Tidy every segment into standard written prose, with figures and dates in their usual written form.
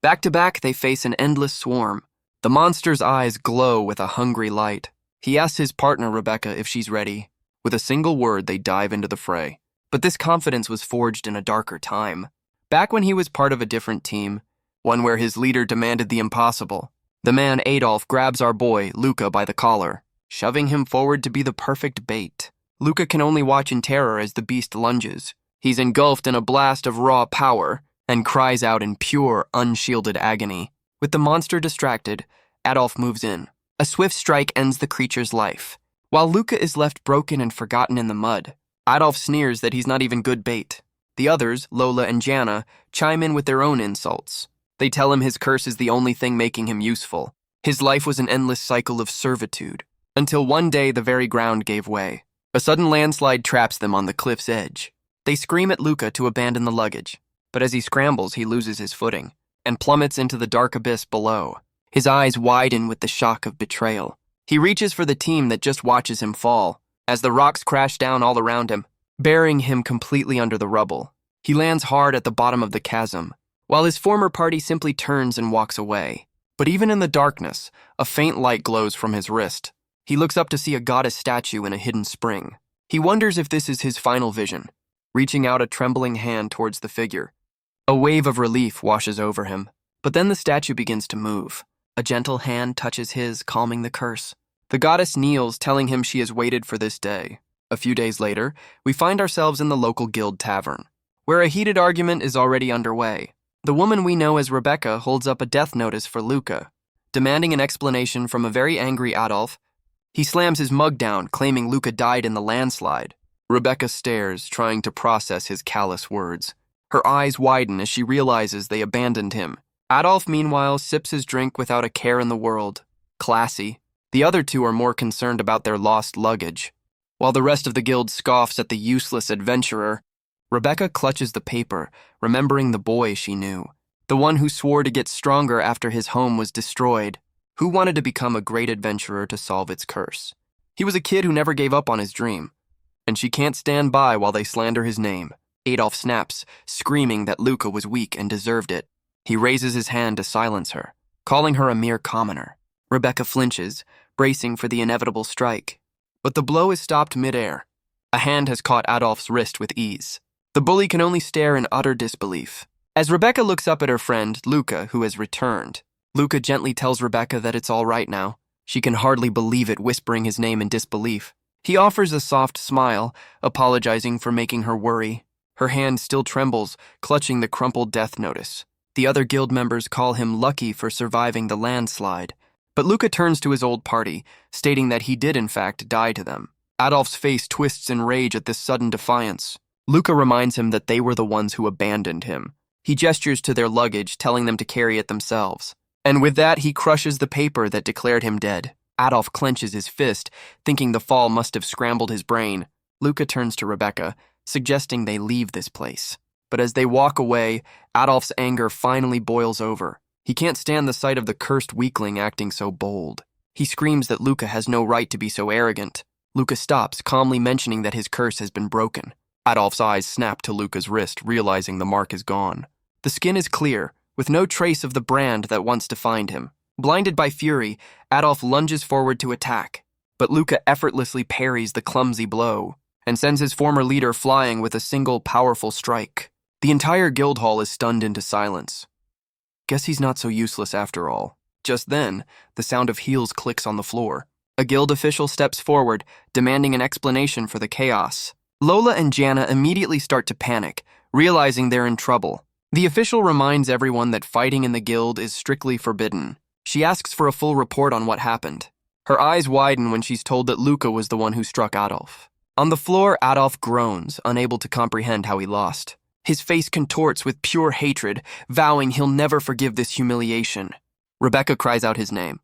Back to back, they face an endless swarm. The monster's eyes glow with a hungry light. He asks his partner, Rebecca, if she's ready. With a single word, they dive into the fray. But this confidence was forged in a darker time. Back when he was part of a different team, one where his leader demanded the impossible, the man Adolf grabs our boy, Luca, by the collar, shoving him forward to be the perfect bait. Luca can only watch in terror as the beast lunges. He's engulfed in a blast of raw power and cries out in pure, unshielded agony. With the monster distracted, Adolf moves in. A swift strike ends the creature's life. While Luca is left broken and forgotten in the mud, Adolf sneers that he's not even good bait. The others, Lola and Jana, chime in with their own insults. They tell him his curse is the only thing making him useful. His life was an endless cycle of servitude, until one day the very ground gave way. A sudden landslide traps them on the cliff's edge. They scream at Luca to abandon the luggage, but as he scrambles, he loses his footing and plummets into the dark abyss below. His eyes widen with the shock of betrayal. He reaches for the team that just watches him fall, as the rocks crash down all around him, burying him completely under the rubble. He lands hard at the bottom of the chasm, while his former party simply turns and walks away. But even in the darkness, a faint light glows from his wrist. He looks up to see a goddess statue in a hidden spring. He wonders if this is his final vision, reaching out a trembling hand towards the figure. A wave of relief washes over him, but then the statue begins to move. A gentle hand touches his, calming the curse. The goddess kneels, telling him she has waited for this day. A few days later, we find ourselves in the local guild tavern, where a heated argument is already underway. The woman we know as Rebecca holds up a death notice for Luca, demanding an explanation from a very angry Adolf. He slams his mug down, claiming Luca died in the landslide. Rebecca stares, trying to process his callous words. Her eyes widen as she realizes they abandoned him. Adolf, meanwhile, sips his drink without a care in the world. Classy. The other two are more concerned about their lost luggage. While the rest of the guild scoffs at the useless adventurer, Rebecca clutches the paper, remembering the boy she knew, the one who swore to get stronger after his home was destroyed, who wanted to become a great adventurer to solve its curse. He was a kid who never gave up on his dream, and she can't stand by while they slander his name. Adolf snaps, screaming that Luca was weak and deserved it. He raises his hand to silence her, calling her a mere commoner. Rebecca flinches, bracing for the inevitable strike. But the blow is stopped midair. A hand has caught Adolf's wrist with ease. The bully can only stare in utter disbelief. As Rebecca looks up at her friend, Luca, who has returned, Luca gently tells Rebecca that it's all right now. She can hardly believe it, whispering his name in disbelief. He offers a soft smile, apologizing for making her worry. Her hand still trembles, clutching the crumpled death notice. The other guild members call him lucky for surviving the landslide. But Luca turns to his old party, stating that he did in fact die to them. Adolf's face twists in rage at this sudden defiance. Luca reminds him that they were the ones who abandoned him. He gestures to their luggage, telling them to carry it themselves. And with that, he crushes the paper that declared him dead. Adolf clenches his fist, thinking the fall must have scrambled his brain. Luca turns to Rebecca, suggesting they leave this place. But as they walk away, Adolf's anger finally boils over. He can't stand the sight of the cursed weakling acting so bold. He screams that Luca has no right to be so arrogant. Luca stops, calmly mentioning that his curse has been broken. Adolf's eyes snap to Luca's wrist, realizing the mark is gone. The skin is clear, with no trace of the brand that once defined him. Blinded by fury, Adolf lunges forward to attack, but Luca effortlessly parries the clumsy blow and sends his former leader flying with a single powerful strike. The entire guild hall is stunned into silence. Guess he's not so useless after all. Just then, the sound of heels clicks on the floor. A guild official steps forward, demanding an explanation for the chaos. Lola and Jana immediately start to panic, realizing they're in trouble. The official reminds everyone that fighting in the guild is strictly forbidden. She asks for a full report on what happened. Her eyes widen when she's told that Luca was the one who struck Adolf. On the floor, Adolf groans, unable to comprehend how he lost. His face contorts with pure hatred, vowing he'll never forgive this humiliation. Rebecca cries out his name,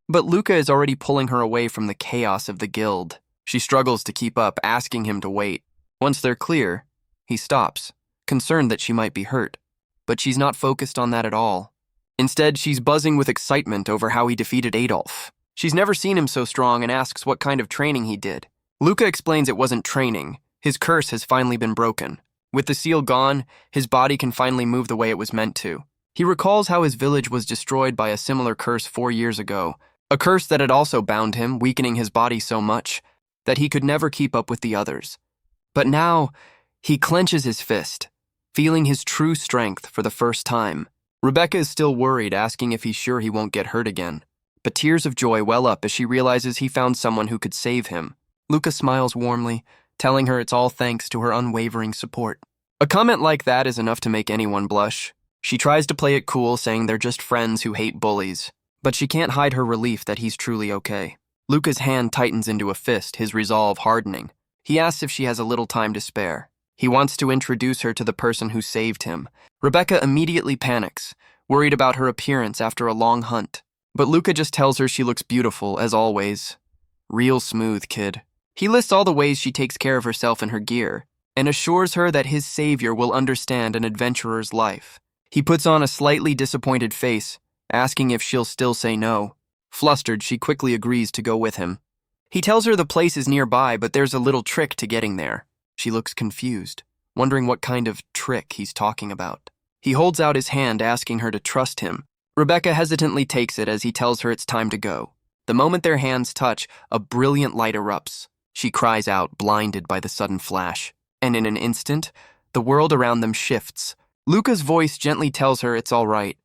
but Luca is already pulling her away from the chaos of the guild. She struggles to keep up, asking him to wait. Once they're clear, he stops, concerned that she might be hurt. But she's not focused on that at all. Instead, she's buzzing with excitement over how he defeated Adolf. She's never seen him so strong and asks what kind of training he did. Luca explains it wasn't training. His curse has finally been broken. With the seal gone, his body can finally move the way it was meant to. He recalls how his village was destroyed by a similar curse 4 years ago, a curse that had also bound him, weakening his body so much that he could never keep up with the others. But now, he clenches his fist, feeling his true strength for the first time. Rebecca is still worried, asking if he's sure he won't get hurt again. But tears of joy well up as she realizes he found someone who could save him. Luca smiles warmly, telling her it's all thanks to her unwavering support. A comment like that is enough to make anyone blush. She tries to play it cool, saying they're just friends who hate bullies. But she can't hide her relief that he's truly okay. Luca's hand tightens into a fist, his resolve hardening. He asks if she has a little time to spare. He wants to introduce her to the person who saved him. Rebecca immediately panics, worried about her appearance after a long hunt. But Luca just tells her she looks beautiful, as always. Real smooth, kid. He lists all the ways she takes care of herself and her gear, and assures her that his savior will understand an adventurer's life. He puts on a slightly disappointed face, asking if she'll still say no. Flustered, she quickly agrees to go with him. He tells her the place is nearby, but there's a little trick to getting there. She looks confused, wondering what kind of trick he's talking about. He holds out his hand, asking her to trust him. Rebecca hesitantly takes it as he tells her it's time to go. The moment their hands touch, a brilliant light erupts. She cries out, blinded by the sudden flash. And in an instant, the world around them shifts. Luca's voice gently tells her it's all right.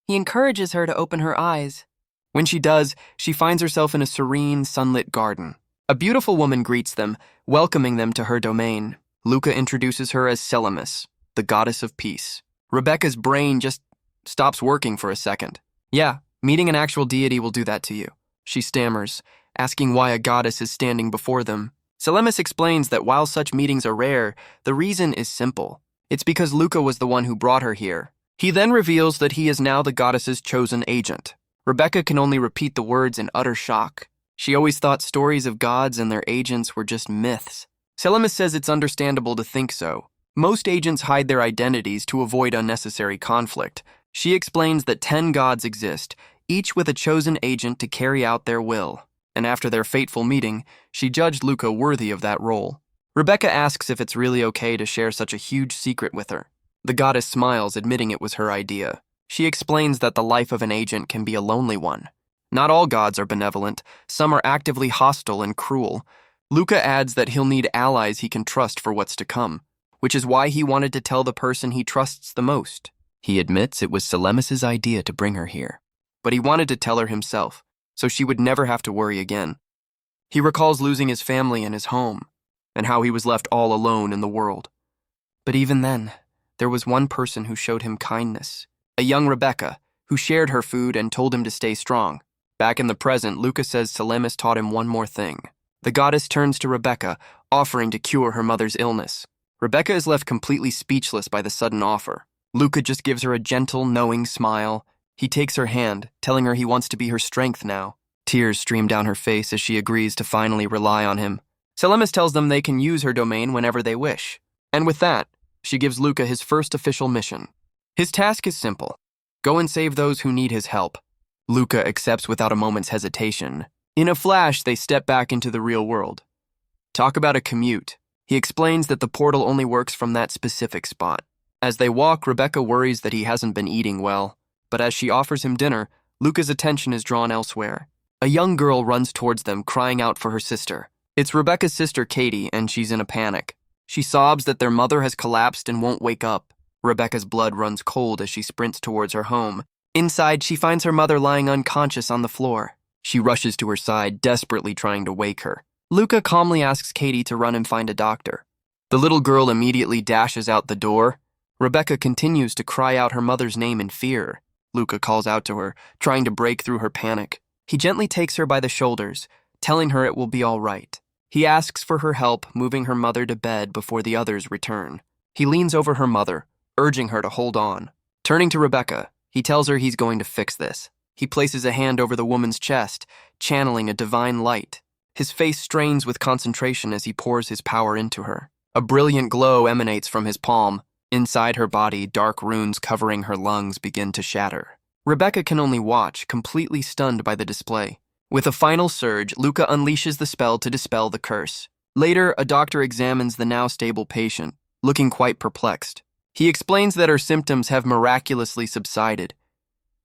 He encourages her to open her eyes. When she does, she finds herself in a serene, sunlit garden. A beautiful woman greets them, welcoming them to her domain. Luca introduces her as Selamis, the goddess of peace. Rebecca's brain just stops working for a second. Yeah, meeting an actual deity will do that to you. She stammers, asking why a goddess is standing before them. Selamis explains that while such meetings are rare, the reason is simple. It's because Luca was the one who brought her here. He then reveals that he is now the goddess's chosen agent. Rebecca can only repeat the words in utter shock. She always thought stories of gods and their agents were just myths. Selamis says it's understandable to think so. Most agents hide their identities to avoid unnecessary conflict. She explains that 10 gods exist, each with a chosen agent to carry out their will. And after their fateful meeting, she judged Luca worthy of that role. Rebecca asks if it's really okay to share such a huge secret with her. The goddess smiles, admitting it was her idea. She explains that the life of an agent can be a lonely one. Not all gods are benevolent, some are actively hostile and cruel. Luca adds that he'll need allies he can trust for what's to come, which is why he wanted to tell the person he trusts the most. He admits it was Selamis' idea to bring her here, but he wanted to tell her himself, so she would never have to worry again. He recalls losing his family and his home, and how he was left all alone in the world. But even then, there was one person who showed him kindness, a young Rebecca, who shared her food and told him to stay strong. Back in the present, Luca says Selamis taught him one more thing. The goddess turns to Rebecca, offering to cure her mother's illness. Rebecca is left completely speechless by the sudden offer. Luca just gives her a gentle, knowing smile. He takes her hand, telling her he wants to be her strength now. Tears stream down her face as she agrees to finally rely on him. Selamis tells them they can use her domain whenever they wish. And with that, she gives Luca his first official mission. His task is simple. Go and save those who need his help. Luca accepts without a moment's hesitation. In a flash, they step back into the real world. Talk about a commute. He explains that the portal only works from that specific spot. As they walk, Rebecca worries that he hasn't been eating well, but as she offers him dinner, Luca's attention is drawn elsewhere. A young girl runs towards them, crying out for her sister. It's Rebecca's sister, Katie, and she's in a panic. She sobs that their mother has collapsed and won't wake up. Rebecca's blood runs cold as she sprints towards her home. Inside, she finds her mother lying unconscious on the floor. She rushes to her side, desperately trying to wake her. Luca calmly asks Katie to run and find a doctor. The little girl immediately dashes out the door. Rebecca continues to cry out her mother's name in fear. Luca calls out to her, trying to break through her panic. He gently takes her by the shoulders, telling her it will be all right. He asks for her help, moving her mother to bed before the others return. He leans over her mother, urging her to hold on. Turning to Rebecca, he tells her he's going to fix this. He places a hand over the woman's chest, channeling a divine light. His face strains with concentration as he pours his power into her. A brilliant glow emanates from his palm. Inside her body, dark runes covering her lungs begin to shatter. Rebecca can only watch, completely stunned by the display. With a final surge, Luca unleashes the spell to dispel the curse. Later, a doctor examines the now stable patient, looking quite perplexed. He explains that her symptoms have miraculously subsided.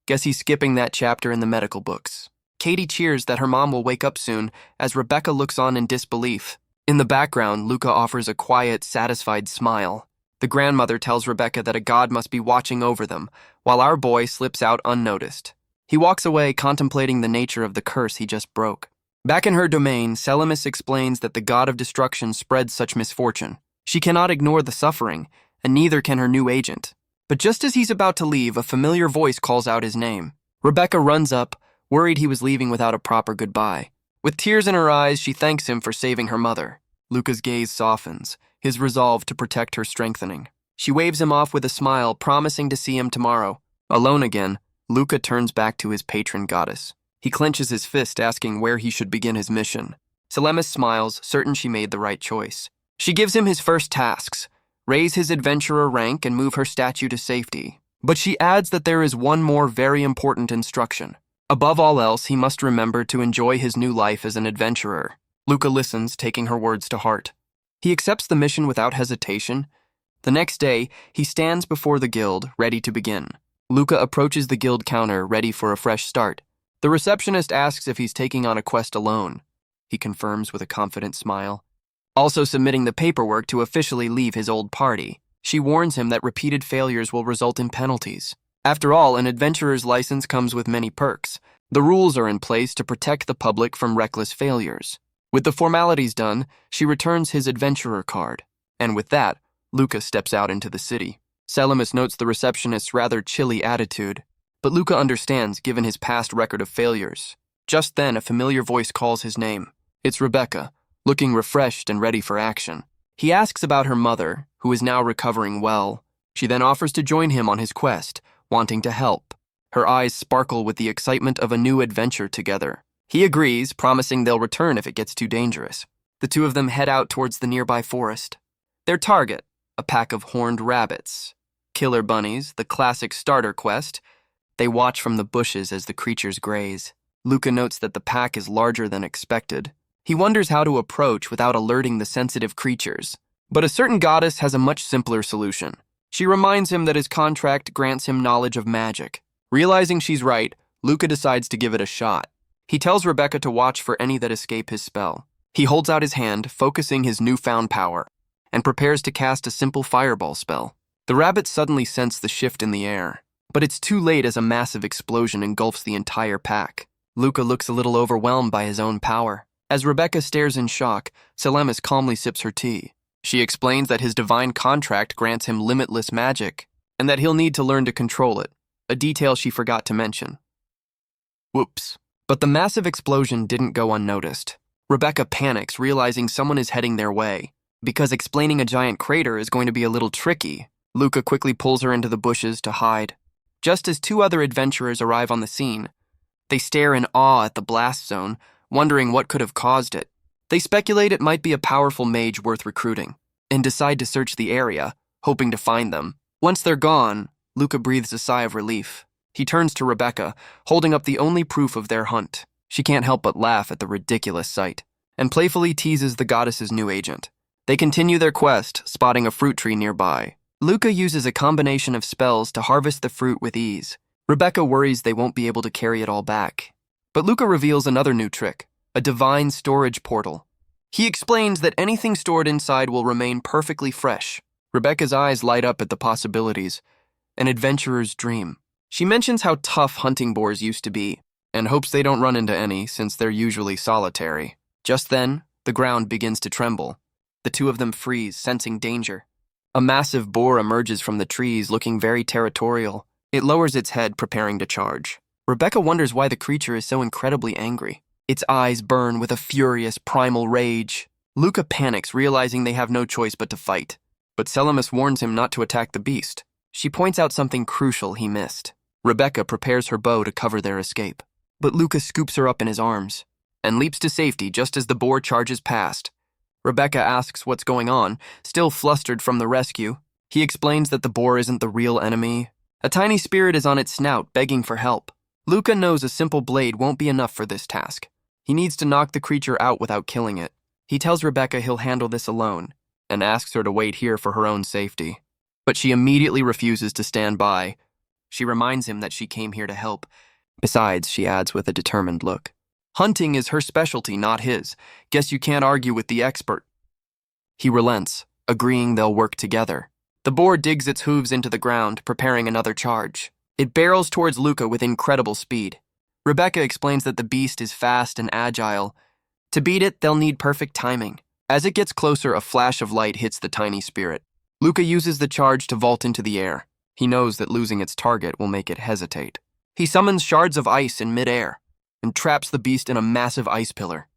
Guess he's skipping that chapter in the medical books. Katie cheers that her mom will wake up soon as Rebecca looks on in disbelief. In the background, Luca offers a quiet, satisfied smile. The grandmother tells Rebecca that a god must be watching over them, while our boy slips out unnoticed. He walks away contemplating the nature of the curse he just broke. Back in her domain, Selamis explains that the god of destruction spreads such misfortune. She cannot ignore the suffering, and neither can her new agent. But just as he's about to leave, a familiar voice calls out his name. Rebecca runs up, worried he was leaving without a proper goodbye. With tears in her eyes, she thanks him for saving her mother. Luca's gaze softens, his resolve to protect her strengthening. She waves him off with a smile, promising to see him tomorrow. Alone again, Luca turns back to his patron goddess. He clenches his fist, asking where he should begin his mission. Selamis smiles, certain she made the right choice. She gives him his first tasks: raise his adventurer rank and move her statue to safety. But she adds that there is one more very important instruction. Above all else, he must remember to enjoy his new life as an adventurer. Luca listens, taking her words to heart. He accepts the mission without hesitation. The next day, he stands before the guild, ready to begin. Luca approaches the guild counter, ready for a fresh start. The receptionist asks if he's taking on a quest alone. He confirms with a confident smile, also submitting the paperwork to officially leave his old party. She warns him that repeated failures will result in penalties. After all, an adventurer's license comes with many perks. The rules are in place to protect the public from reckless failures. With the formalities done, she returns his adventurer card. And with that, Luca steps out into the city. Selamis notes the receptionist's rather chilly attitude, but Luca understands given his past record of failures. Just then, a familiar voice calls his name. It's Rebecca, looking refreshed and ready for action. He asks about her mother, who is now recovering well. She then offers to join him on his quest, wanting to help. Her eyes sparkle with the excitement of a new adventure together. He agrees, promising they'll return if it gets too dangerous. The two of them head out towards the nearby forest. Their target, a pack of horned rabbits. Killer bunnies, the classic starter quest. They watch from the bushes as the creatures graze. Luca notes that the pack is larger than expected. He wonders how to approach without alerting the sensitive creatures. But a certain goddess has a much simpler solution. She reminds him that his contract grants him knowledge of magic. Realizing she's right, Luca decides to give it a shot. He tells Rebecca to watch for any that escape his spell. He holds out his hand, focusing his newfound power, and prepares to cast a simple fireball spell. The rabbits suddenly sense the shift in the air, but it's too late as a massive explosion engulfs the entire pack. Luca looks a little overwhelmed by his own power. As Rebecca stares in shock, Selamis calmly sips her tea. She explains that his divine contract grants him limitless magic, and that he'll need to learn to control it, a detail she forgot to mention. Whoops. But the massive explosion didn't go unnoticed. Rebecca panics, realizing someone is heading their way. Because explaining a giant crater is going to be a little tricky, Luca quickly pulls her into the bushes to hide. Just as two other adventurers arrive on the scene, they stare in awe at the blast zone, wondering what could have caused it. They speculate it might be a powerful mage worth recruiting, and decide to search the area, hoping to find them. Once they're gone, Luca breathes a sigh of relief. He turns to Rebecca, holding up the only proof of their hunt. She can't help but laugh at the ridiculous sight, and playfully teases the goddess's new agent. They continue their quest, spotting a fruit tree nearby. Luca uses a combination of spells to harvest the fruit with ease. Rebecca worries they won't be able to carry it all back. But Luca reveals another new trick, a divine storage portal. He explains that anything stored inside will remain perfectly fresh. Rebecca's eyes light up at the possibilities, an adventurer's dream. She mentions how tough hunting boars used to be, and hopes they don't run into any since they're usually solitary. Just then, the ground begins to tremble. The two of them freeze, sensing danger. A massive boar emerges from the trees, looking very territorial. It lowers its head, preparing to charge. Rebecca wonders why the creature is so incredibly angry. Its eyes burn with a furious, primal rage. Luca panics, realizing they have no choice but to fight. But Selamis warns him not to attack the beast. She points out something crucial he missed. Rebecca prepares her bow to cover their escape. But Luca scoops her up in his arms and leaps to safety just as the boar charges past. Rebecca asks what's going on, still flustered from the rescue. He explains that the boar isn't the real enemy. A tiny spirit is on its snout, begging for help. Luca knows a simple blade won't be enough for this task. He needs to knock the creature out without killing it. He tells Rebecca he'll handle this alone, and asks her to wait here for her own safety. but she immediately refuses to stand by. She reminds him that she came here to help. Besides, she adds with a determined look, hunting is her specialty, not his. Guess you can't argue with the expert. He relents, agreeing they'll work together. The boar digs its hooves into the ground, preparing another charge. It barrels towards Luca with incredible speed. Rebecca explains that the beast is fast and agile. To beat it, they'll need perfect timing. As it gets closer, a flash of light hits the tiny spirit. Luca uses the charge to vault into the air. He knows that losing its target will make it hesitate. He summons shards of ice in midair and traps the beast in a massive ice pillar.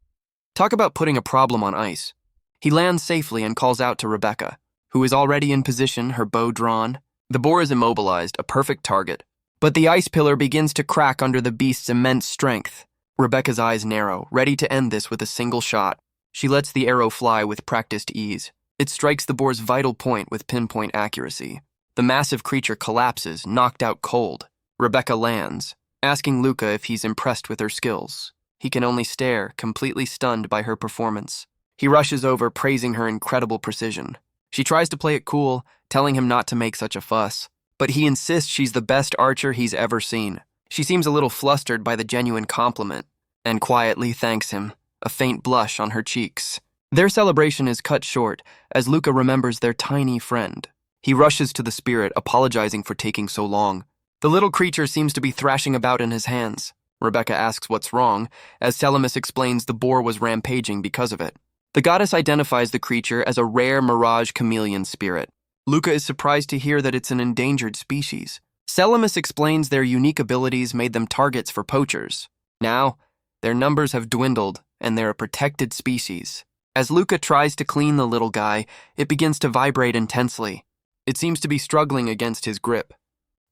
Talk about putting a problem on ice. He lands safely and calls out to Rebecca, who is already in position, her bow drawn. The boar is immobilized, a perfect target. But the ice pillar begins to crack under the beast's immense strength. Rebecca's eyes narrow, ready to end this with a single shot. She lets the arrow fly with practiced ease. It strikes the boar's vital point with pinpoint accuracy. The massive creature collapses, knocked out cold. Rebecca lands, asking Luca if he's impressed with her skills. He can only stare, completely stunned by her performance. He rushes over, praising her incredible precision. She tries to play it cool, telling him not to make such a fuss, but he insists she's the best archer he's ever seen. She seems a little flustered by the genuine compliment, and quietly thanks him, a faint blush on her cheeks. Their celebration is cut short as Luca remembers their tiny friend. He rushes to the spirit, apologizing for taking so long. The little creature seems to be thrashing about in his hands. Rebecca asks what's wrong, as Salamis explains the boar was rampaging because of it. The goddess identifies the creature as a rare mirage chameleon spirit. Luca is surprised to hear that it's an endangered species. Salamis explains their unique abilities made them targets for poachers. Now, their numbers have dwindled, and they're a protected species. As Luca tries to clean the little guy, it begins to vibrate intensely. It seems to be struggling against his grip.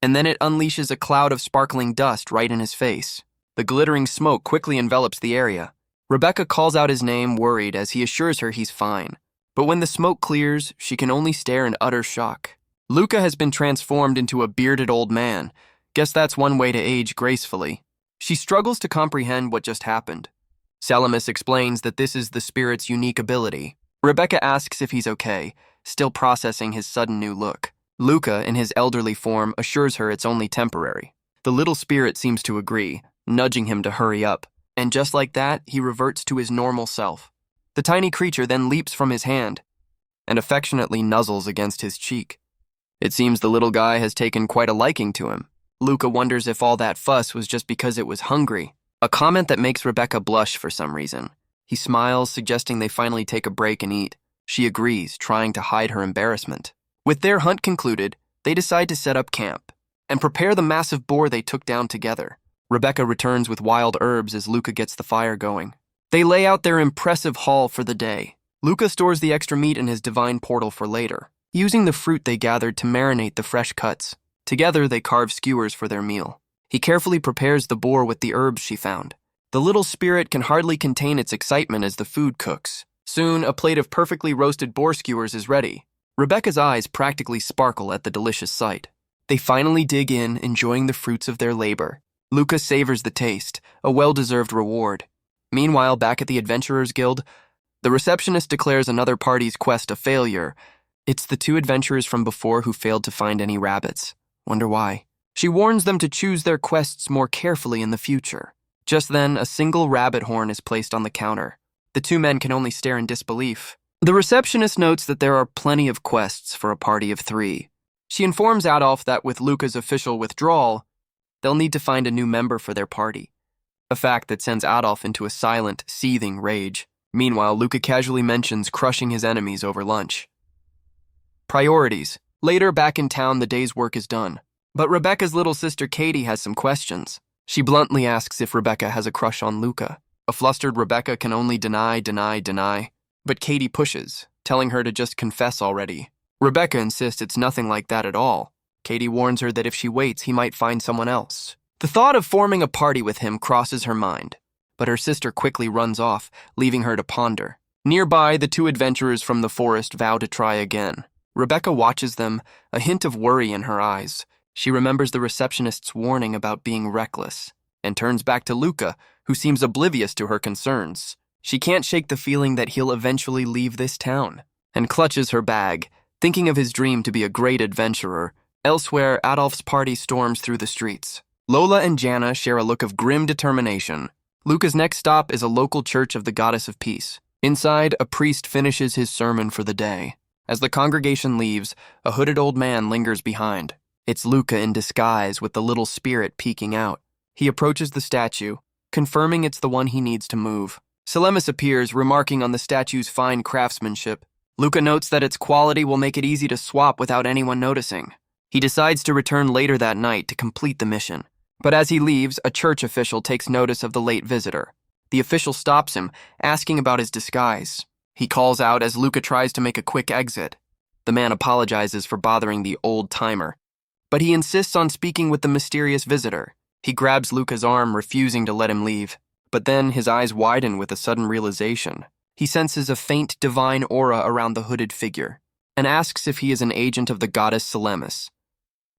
And then it unleashes a cloud of sparkling dust right in his face. The glittering smoke quickly envelops the area. Rebecca calls out his name, worried, as he assures her he's fine. But when the smoke clears, she can only stare in utter shock. Luca has been transformed into a bearded old man. Guess that's one way to age gracefully. She struggles to comprehend what just happened. Salamis explains that this is the spirit's unique ability. Rebecca asks if he's okay, still processing his sudden new look. Luca, in his elderly form, assures her it's only temporary. The little spirit seems to agree, nudging him to hurry up. And just like that, he reverts to his normal self. The tiny creature then leaps from his hand and affectionately nuzzles against his cheek. It seems the little guy has taken quite a liking to him. Luca wonders if all that fuss was just because it was hungry, a comment that makes Rebecca blush for some reason. He smiles, suggesting they finally take a break and eat. She agrees, trying to hide her embarrassment. With their hunt concluded, they decide to set up camp and prepare the massive boar they took down together. Rebecca returns with wild herbs as Luca gets the fire going. They lay out their impressive haul for the day. Luca stores the extra meat in his divine portal for later, using the fruit they gathered to marinate the fresh cuts. Together, they carve skewers for their meal. He carefully prepares the boar with the herbs she found. The little spirit can hardly contain its excitement as the food cooks. Soon, a plate of perfectly roasted boar skewers is ready. Rebecca's eyes practically sparkle at the delicious sight. They finally dig in, enjoying the fruits of their labor. Luca savors the taste, a well-deserved reward. Meanwhile, back at the Adventurers Guild, the receptionist declares another party's quest a failure. It's the two adventurers from before who failed to find any rabbits. Wonder why. She warns them to choose their quests more carefully in the future. Just then, a single rabbit horn is placed on the counter. The two men can only stare in disbelief. The receptionist notes that there are plenty of quests for a party of 3. She informs Adolf that with Luca's official withdrawal, they'll need to find a new member for their party, a fact that sends Adolf into a silent, seething rage. Meanwhile, Luca casually mentions crushing his enemies over lunch. Priorities. Later, back in town, the day's work is done. But Rebecca's little sister Katie has some questions. She bluntly asks if Rebecca has a crush on Luca. A flustered Rebecca can only deny. But Katie pushes, telling her to just confess already. Rebecca insists it's nothing like that at all. Katie warns her that if she waits, he might find someone else. The thought of forming a party with him crosses her mind, but her sister quickly runs off, leaving her to ponder. Nearby, the two adventurers from the forest vow to try again. Rebecca watches them, a hint of worry in her eyes. She remembers the receptionist's warning about being reckless, and turns back to Luca, who seems oblivious to her concerns. She can't shake the feeling that he'll eventually leave this town, and clutches her bag, Thinking of his dream to be a great adventurer, elsewhere, Adolf's party storms through the streets. Lola and Jana share a look of grim determination. Luca's next stop is a local church of the Goddess of Peace. Inside, a priest finishes his sermon for the day. As the congregation leaves, a hooded old man lingers behind. It's Luca in disguise with the little spirit peeking out. He approaches the statue, confirming it's the one he needs to move. Salamis appears, remarking on the statue's fine craftsmanship. Luca notes that its quality will make it easy to swap without anyone noticing. He decides to return later that night to complete the mission. But as he leaves, a church official takes notice of the late visitor. The official stops him, asking about his disguise. He calls out as Luca tries to make a quick exit. The man apologizes for bothering the old-timer, but he insists on speaking with the mysterious visitor. He grabs Luca's arm, refusing to let him leave. But then his eyes widen with a sudden realization. He senses a faint divine aura around the hooded figure, and asks if he is an agent of the goddess Salamis.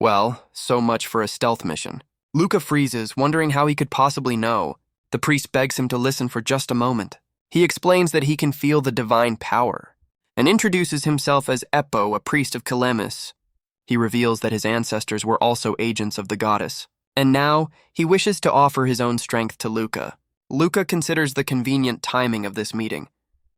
Well, so much for a stealth mission. Luca freezes, wondering how he could possibly know. The priest begs him to listen for just a moment. He explains that he can feel the divine power, and introduces himself as Eppo, a priest of Calemis. He reveals that his ancestors were also agents of the goddess, and now he wishes to offer his own strength to Luca. Luca considers the convenient timing of this meeting.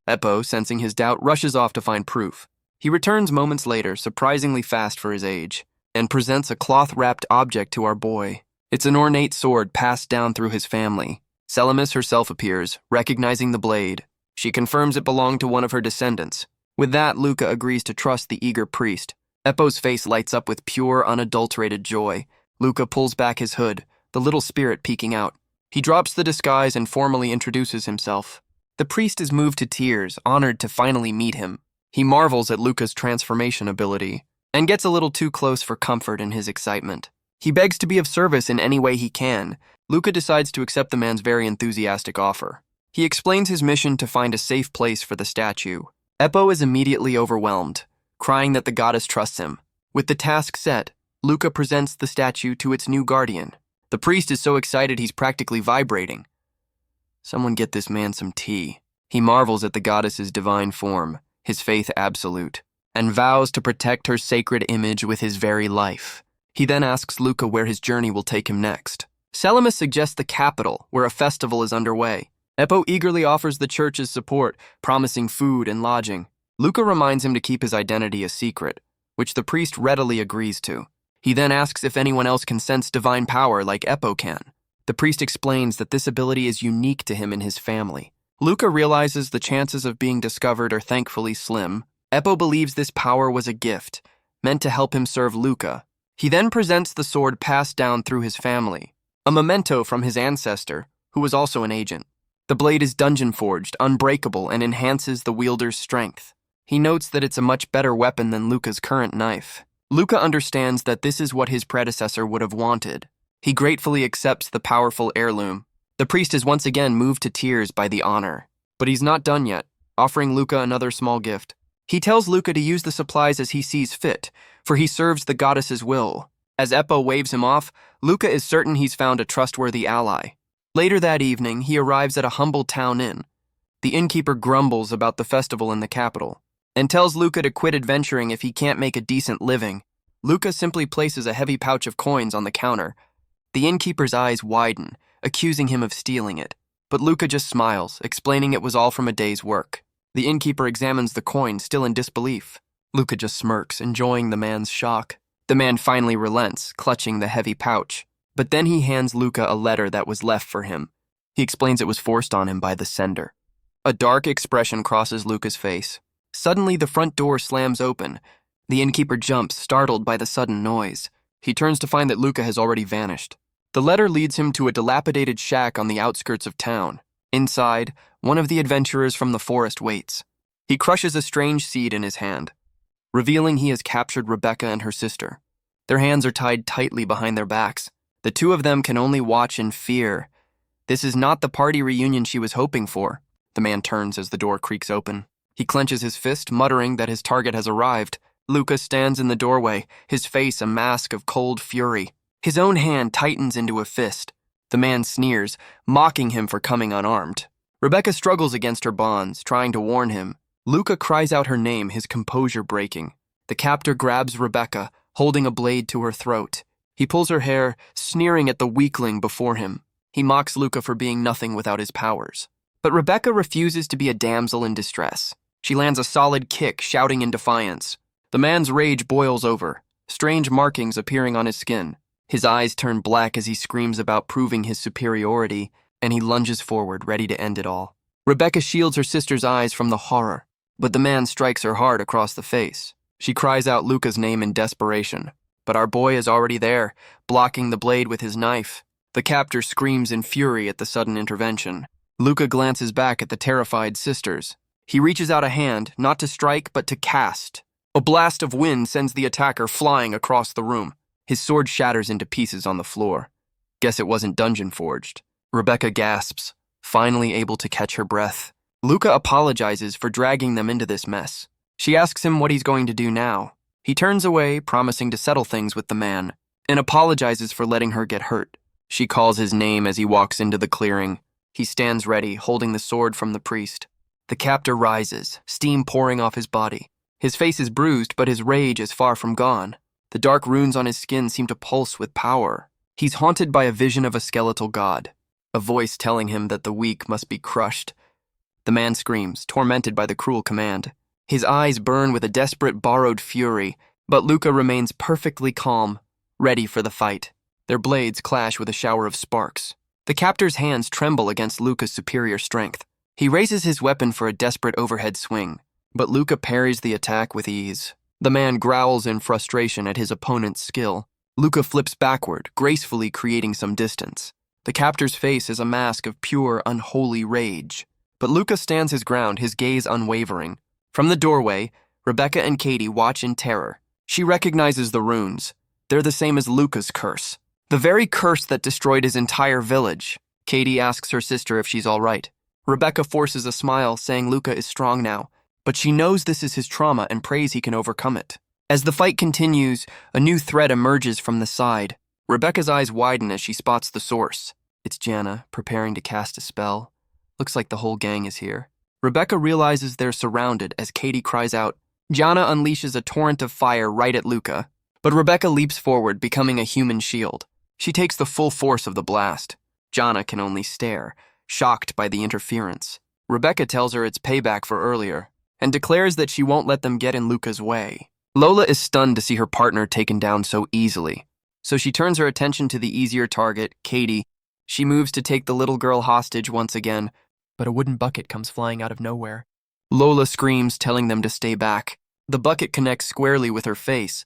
Eppo, sensing his doubt, rushes off to find proof. He returns moments later, surprisingly fast for his age, and presents a cloth-wrapped object to our boy. It's an ornate sword passed down through his family. Salamis herself appears, recognizing the blade. She confirms it belonged to one of her descendants. With that, Luca agrees to trust the eager priest. Eppo's face lights up with pure, unadulterated joy. Luca pulls back his hood, the little spirit peeking out. He drops the disguise and formally introduces himself. The priest is moved to tears, honored to finally meet him. He marvels at Luca's transformation ability, and gets a little too close for comfort in his excitement. He begs to be of service in any way he can. Luca decides to accept the man's very enthusiastic offer. He explains his mission to find a safe place for the statue. Eppo is immediately overwhelmed, crying that the goddess trusts him. With the task set, Luca presents the statue to its new guardian. The priest is so excited he's practically vibrating. Someone get this man some tea. He marvels at the goddess's divine form, his faith absolute, and vows to protect her sacred image with his very life. He then asks Luca where his journey will take him next. Salamis suggests the capital, where a festival is underway. Eppo eagerly offers the church's support, promising food and lodging. Luca reminds him to keep his identity a secret, which the priest readily agrees to. He then asks if anyone else can sense divine power like Eppo can. The priest explains that this ability is unique to him and his family. Luca realizes the chances of being discovered are thankfully slim. Eppo believes this power was a gift, meant to help him serve Luca. He then presents the sword passed down through his family, a memento from his ancestor, who was also an agent. The blade is dungeon-forged, unbreakable, and enhances the wielder's strength. He notes that it's a much better weapon than Luca's current knife. Luca understands that this is what his predecessor would have wanted. He gratefully accepts the powerful heirloom. The priest is once again moved to tears by the honor. But he's not done yet, offering Luca another small gift. He tells Luca to use the supplies as he sees fit, for he serves the goddess's will. As Eppo waves him off, Luca is certain he's found a trustworthy ally. Later that evening, he arrives at a humble town inn. The innkeeper grumbles about the festival in the capital, and tells Luca to quit adventuring if he can't make a decent living. Luca simply places a heavy pouch of coins on the counter. The innkeeper's eyes widen, accusing him of stealing it. But Luca just smiles, explaining it was all from a day's work. The innkeeper examines the coin, still in disbelief. Luca just smirks, enjoying the man's shock. The man finally relents, clutching the heavy pouch. But then he hands Luca a letter that was left for him. He explains it was forced on him by the sender. A dark expression crosses Luca's face. Suddenly, the front door slams open. The innkeeper jumps, startled by the sudden noise. He turns to find that Luca has already vanished. The letter leads him to a dilapidated shack on the outskirts of town. Inside, one of the adventurers from the forest waits. He crushes a strange seed in his hand, revealing he has captured Rebecca and her sister. Their hands are tied tightly behind their backs. The two of them can only watch in fear. This is not the party reunion she was hoping for. The man turns as the door creaks open. He clenches his fist, muttering that his target has arrived. Luca stands in the doorway, his face a mask of cold fury. His own hand tightens into a fist. The man sneers, mocking him for coming unarmed. Rebecca struggles against her bonds, trying to warn him. Luca cries out her name, his composure breaking. The captor grabs Rebecca, holding a blade to her throat. He pulls her hair, sneering at the weakling before him. He mocks Luca for being nothing without his powers. But Rebecca refuses to be a damsel in distress. She lands a solid kick, shouting in defiance. The man's rage boils over, strange markings appearing on his skin. His eyes turn black as he screams about proving his superiority, and he lunges forward, ready to end it all. Rebecca shields her sister's eyes from the horror, but the man strikes her hard across the face. She cries out Luca's name in desperation, but our boy is already there, blocking the blade with his knife. The captor screams in fury at the sudden intervention. Luca glances back at the terrified sisters. He reaches out a hand, not to strike, but to cast. A blast of wind sends the attacker flying across the room. His sword shatters into pieces on the floor. Guess it wasn't dungeon forged. Rebecca gasps, finally able to catch her breath. Luca apologizes for dragging them into this mess. She asks him what he's going to do now. He turns away, promising to settle things with the man, and apologizes for letting her get hurt. She calls his name as he walks into the clearing. He stands ready, holding the sword from the priest. The captor rises, steam pouring off his body. His face is bruised, but his rage is far from gone. The dark runes on his skin seem to pulse with power. He's haunted by a vision of a skeletal god, a voice telling him that the weak must be crushed. The man screams, tormented by the cruel command. His eyes burn with a desperate, borrowed fury, but Luca remains perfectly calm, ready for the fight. Their blades clash with a shower of sparks. The captor's hands tremble against Luca's superior strength. He raises his weapon for a desperate overhead swing, but Luca parries the attack with ease. The man growls in frustration at his opponent's skill. Luca flips backward, gracefully creating some distance. The captor's face is a mask of pure, unholy rage. But Luca stands his ground, his gaze unwavering. From the doorway, Rebecca and Katie watch in terror. She recognizes the runes. They're the same as Luca's curse. The very curse that destroyed his entire village. Katie asks her sister if she's all right. Rebecca forces a smile, saying Luca is strong now, but she knows this is his trauma and prays he can overcome it. As the fight continues, a new threat emerges from the side. Rebecca's eyes widen as she spots the source. It's Jana, preparing to cast a spell. Looks like the whole gang is here. Rebecca realizes they're surrounded as Katie cries out. Jana unleashes a torrent of fire right at Luca, but Rebecca leaps forward, becoming a human shield. She takes the full force of the blast. Jana can only stare, shocked by the interference. Rebecca tells her it's payback for earlier, and declares that she won't let them get in Luca's way. Lola is stunned to see her partner taken down so easily, so she turns her attention to the easier target, Katie. She moves to take the little girl hostage once again, but a wooden bucket comes flying out of nowhere. Lola screams, telling them to stay back. The bucket connects squarely with her face.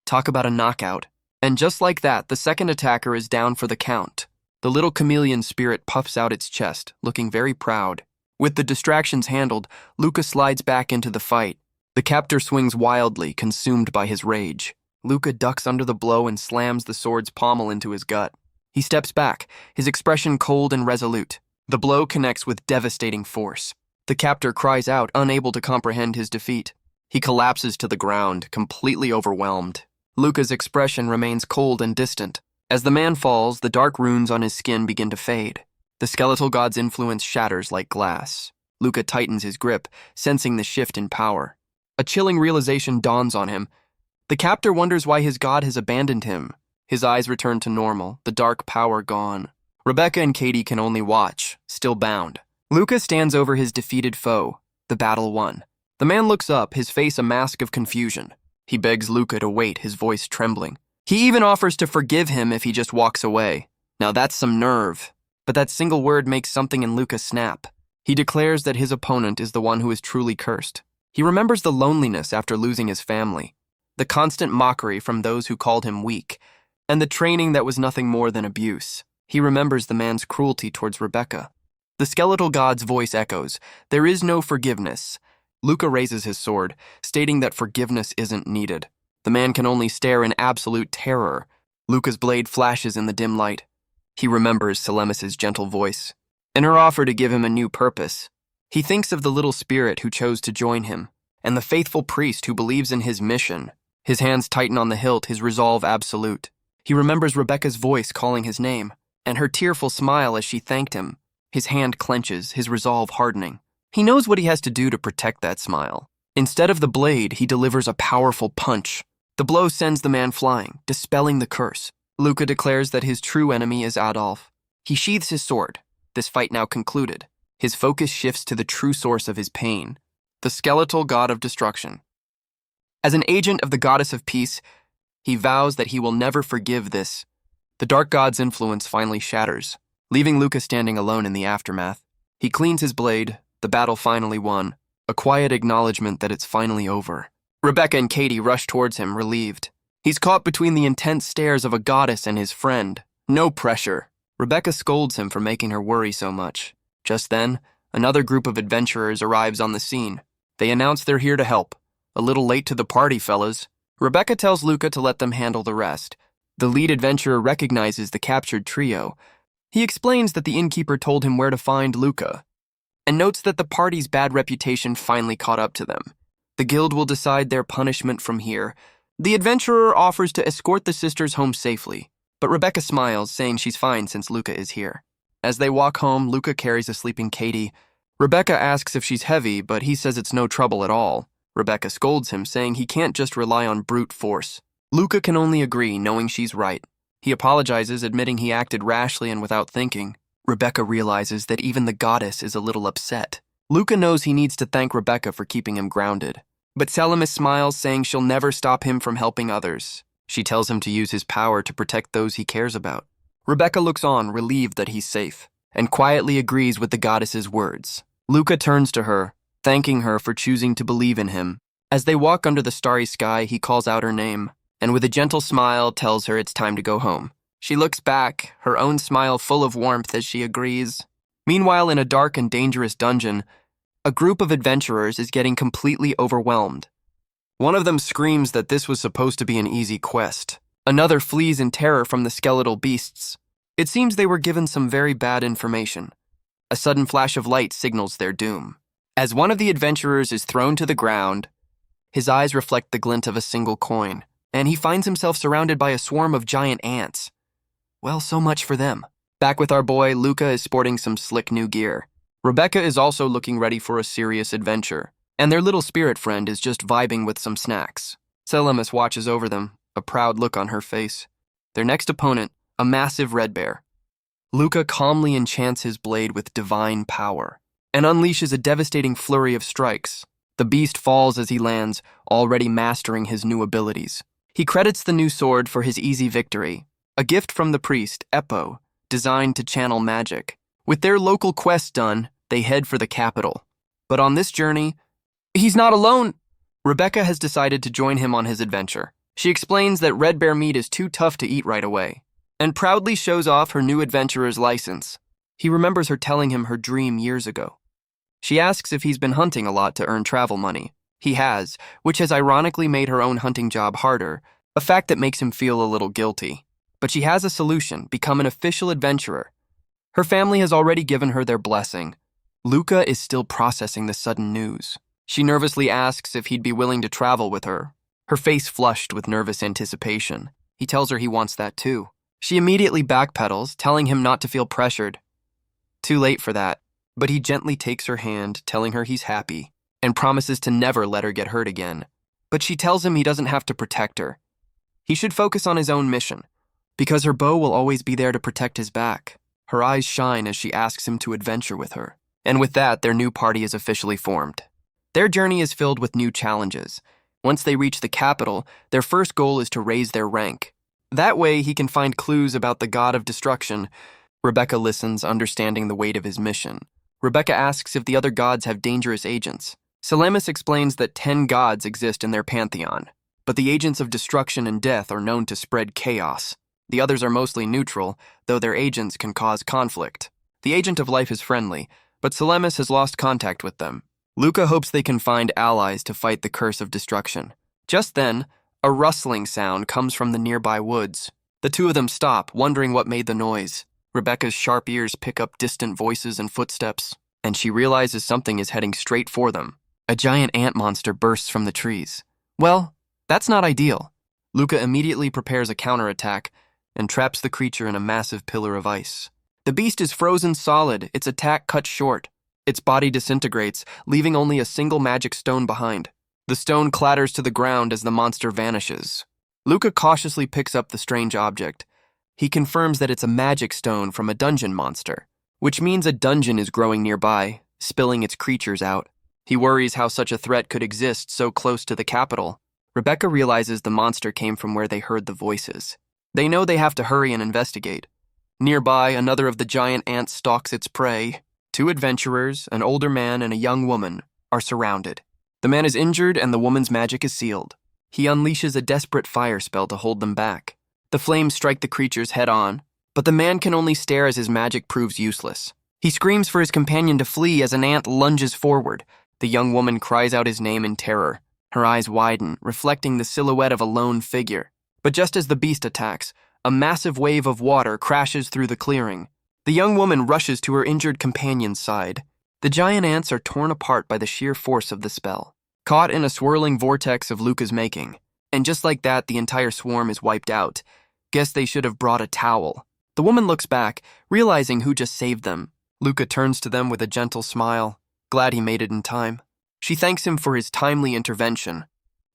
Talk about a knockout. And just like that, the second attacker is down for the count. The little chameleon spirit puffs out its chest, looking very proud. With the distractions handled, Luca slides back into the fight. The captor swings wildly, consumed by his rage. Luca ducks under the blow and slams the sword's pommel into his gut. He steps back, his expression cold and resolute. The blow connects with devastating force. The captor cries out, unable to comprehend his defeat. He collapses to the ground, completely overwhelmed. Luca's expression remains cold and distant. As the man falls, the dark runes on his skin begin to fade. The skeletal god's influence shatters like glass. Luca tightens his grip, sensing the shift in power. A chilling realization dawns on him. The captor wonders why his god has abandoned him. His eyes return to normal, the dark power gone. Rebecca and Katie can only watch, still bound. Luca stands over his defeated foe, the battle won. The man looks up, his face a mask of confusion. He begs Luca to wait, his voice trembling. He even offers to forgive him if he just walks away. Now that's some nerve. But that single word makes something in Luca snap. He declares that his opponent is the one who is truly cursed. He remembers the loneliness after losing his family, the constant mockery from those who called him weak, and the training that was nothing more than abuse. He remembers the man's cruelty towards Rebecca. The skeletal god's voice echoes, "There is no forgiveness." Luca raises his sword, stating that forgiveness isn't needed. The man can only stare in absolute terror. Luca's blade flashes in the dim light. He remembers Selemus's gentle voice, and her offer to give him a new purpose. He thinks of the little spirit who chose to join him, and the faithful priest who believes in his mission. His hands tighten on the hilt, his resolve absolute. He remembers Rebecca's voice calling his name, and her tearful smile as she thanked him. His hand clenches, his resolve hardening. He knows what he has to do to protect that smile. Instead of the blade, he delivers a powerful punch. The blow sends the man flying, dispelling the curse. Luca declares that his true enemy is Adolf. He sheathes his sword. This fight now concluded. His focus shifts to the true source of his pain, the skeletal god of destruction. As an agent of the goddess of peace, he vows that he will never forgive this. The dark god's influence finally shatters, leaving Luca standing alone in the aftermath. He cleans his blade, the battle finally won, a quiet acknowledgement that it's finally over. Rebecca and Katie rush towards him, relieved. He's caught between the intense stares of a goddess and his friend. No pressure. Rebecca scolds him for making her worry so much. Just then, another group of adventurers arrives on the scene. They announce they're here to help. A little late to the party, fellas. Rebecca tells Luca to let them handle the rest. The lead adventurer recognizes the captured trio. He explains that the innkeeper told him where to find Luca, and notes that the party's bad reputation finally caught up to them. The guild will decide their punishment from here. The adventurer offers to escort the sisters home safely, but Rebecca smiles, saying she's fine since Luca is here. As they walk home, Luca carries a sleeping Katie. Rebecca asks if she's heavy, but he says it's no trouble at all. Rebecca scolds him, saying he can't just rely on brute force. Luca can only agree, knowing she's right. He apologizes, admitting he acted rashly and without thinking. Rebecca realizes that even the goddess is a little upset. Luca knows he needs to thank Rebecca for keeping him grounded. But Salamis smiles, saying she'll never stop him from helping others. She tells him to use his power to protect those he cares about. Rebecca looks on, relieved that he's safe, and quietly agrees with the goddess's words. Luca turns to her, thanking her for choosing to believe in him. As they walk under the starry sky, he calls out her name, and with a gentle smile tells her it's time to go home. She looks back, her own smile full of warmth as she agrees. Meanwhile, in a dark and dangerous dungeon, a group of adventurers is getting completely overwhelmed. One of them screams that this was supposed to be an easy quest. Another flees in terror from the skeletal beasts. It seems they were given some very bad information. A sudden flash of light signals their doom. As one of the adventurers is thrown to the ground, his eyes reflect the glint of a single coin, and he finds himself surrounded by a swarm of giant ants. Well, so much for them. Back with our boy, Luca is sporting some slick new gear. Rebecca is also looking ready for a serious adventure, and their little spirit friend is just vibing with some snacks. Salamis watches over them, a proud look on her face. Their next opponent, a massive red bear. Luca calmly enchants his blade with divine power and unleashes a devastating flurry of strikes. The beast falls as he lands, already mastering his new abilities. He credits the new sword for his easy victory, a gift from the priest, Eppo, designed to channel magic. With their local quest done, they head for the capital. But on this journey, he's not alone. Rebecca has decided to join him on his adventure. She explains that red bear meat is too tough to eat right away, and proudly shows off her new adventurer's license. He remembers her telling him her dream years ago. She asks if he's been hunting a lot to earn travel money. He has, which has ironically made her own hunting job harder, a fact that makes him feel a little guilty. But she has a solution: become an official adventurer. Her family has already given her their blessing. Luca is still processing the sudden news. She nervously asks if he'd be willing to travel with her, her face flushed with nervous anticipation. He tells her he wants that too. She immediately backpedals, telling him not to feel pressured. Too late for that, but he gently takes her hand, telling her he's happy, and promises to never let her get hurt again. But she tells him he doesn't have to protect her. He should focus on his own mission, because her bow will always be there to protect his back. Her eyes shine as she asks him to adventure with her. And with that, their new party is officially formed. Their journey is filled with new challenges. Once they reach the capital, their first goal is to raise their rank. That way, he can find clues about the god of destruction. Rebecca listens, understanding the weight of his mission. Rebecca asks if the other gods have dangerous agents. Salamis explains that 10 gods exist in their pantheon, but the agents of destruction and death are known to spread chaos. The others are mostly neutral, though their agents can cause conflict. The agent of life is friendly, but Salamis has lost contact with them. Luca hopes they can find allies to fight the curse of destruction. Just then, a rustling sound comes from the nearby woods. The two of them stop, wondering what made the noise. Rebecca's sharp ears pick up distant voices and footsteps, and she realizes something is heading straight for them. A giant ant monster bursts from the trees. Well, that's not ideal. Luca immediately prepares a counterattack and traps the creature in a massive pillar of ice. The beast is frozen solid, its attack cut short. Its body disintegrates, leaving only a single magic stone behind. The stone clatters to the ground as the monster vanishes. Luca cautiously picks up the strange object. He confirms that it's a magic stone from a dungeon monster, which means a dungeon is growing nearby, spilling its creatures out. He worries how such a threat could exist so close to the capital. Rebecca realizes the monster came from where they heard the voices. They know they have to hurry and investigate. Nearby, another of the giant ants stalks its prey. 2 adventurers, an older man and a young woman, are surrounded. The man is injured and the woman's magic is sealed. He unleashes a desperate fire spell to hold them back. The flames strike the creatures head on, but the man can only stare as his magic proves useless. He screams for his companion to flee as an ant lunges forward. The young woman cries out his name in terror. Her eyes widen, reflecting the silhouette of a lone figure. But just as the beast attacks, a massive wave of water crashes through the clearing. The young woman rushes to her injured companion's side. The giant ants are torn apart by the sheer force of the spell, caught in a swirling vortex of Luca's making. And just like that, the entire swarm is wiped out. Guess they should have brought a towel. The woman looks back, realizing who just saved them. Luca turns to them with a gentle smile, glad he made it in time. She thanks him for his timely intervention.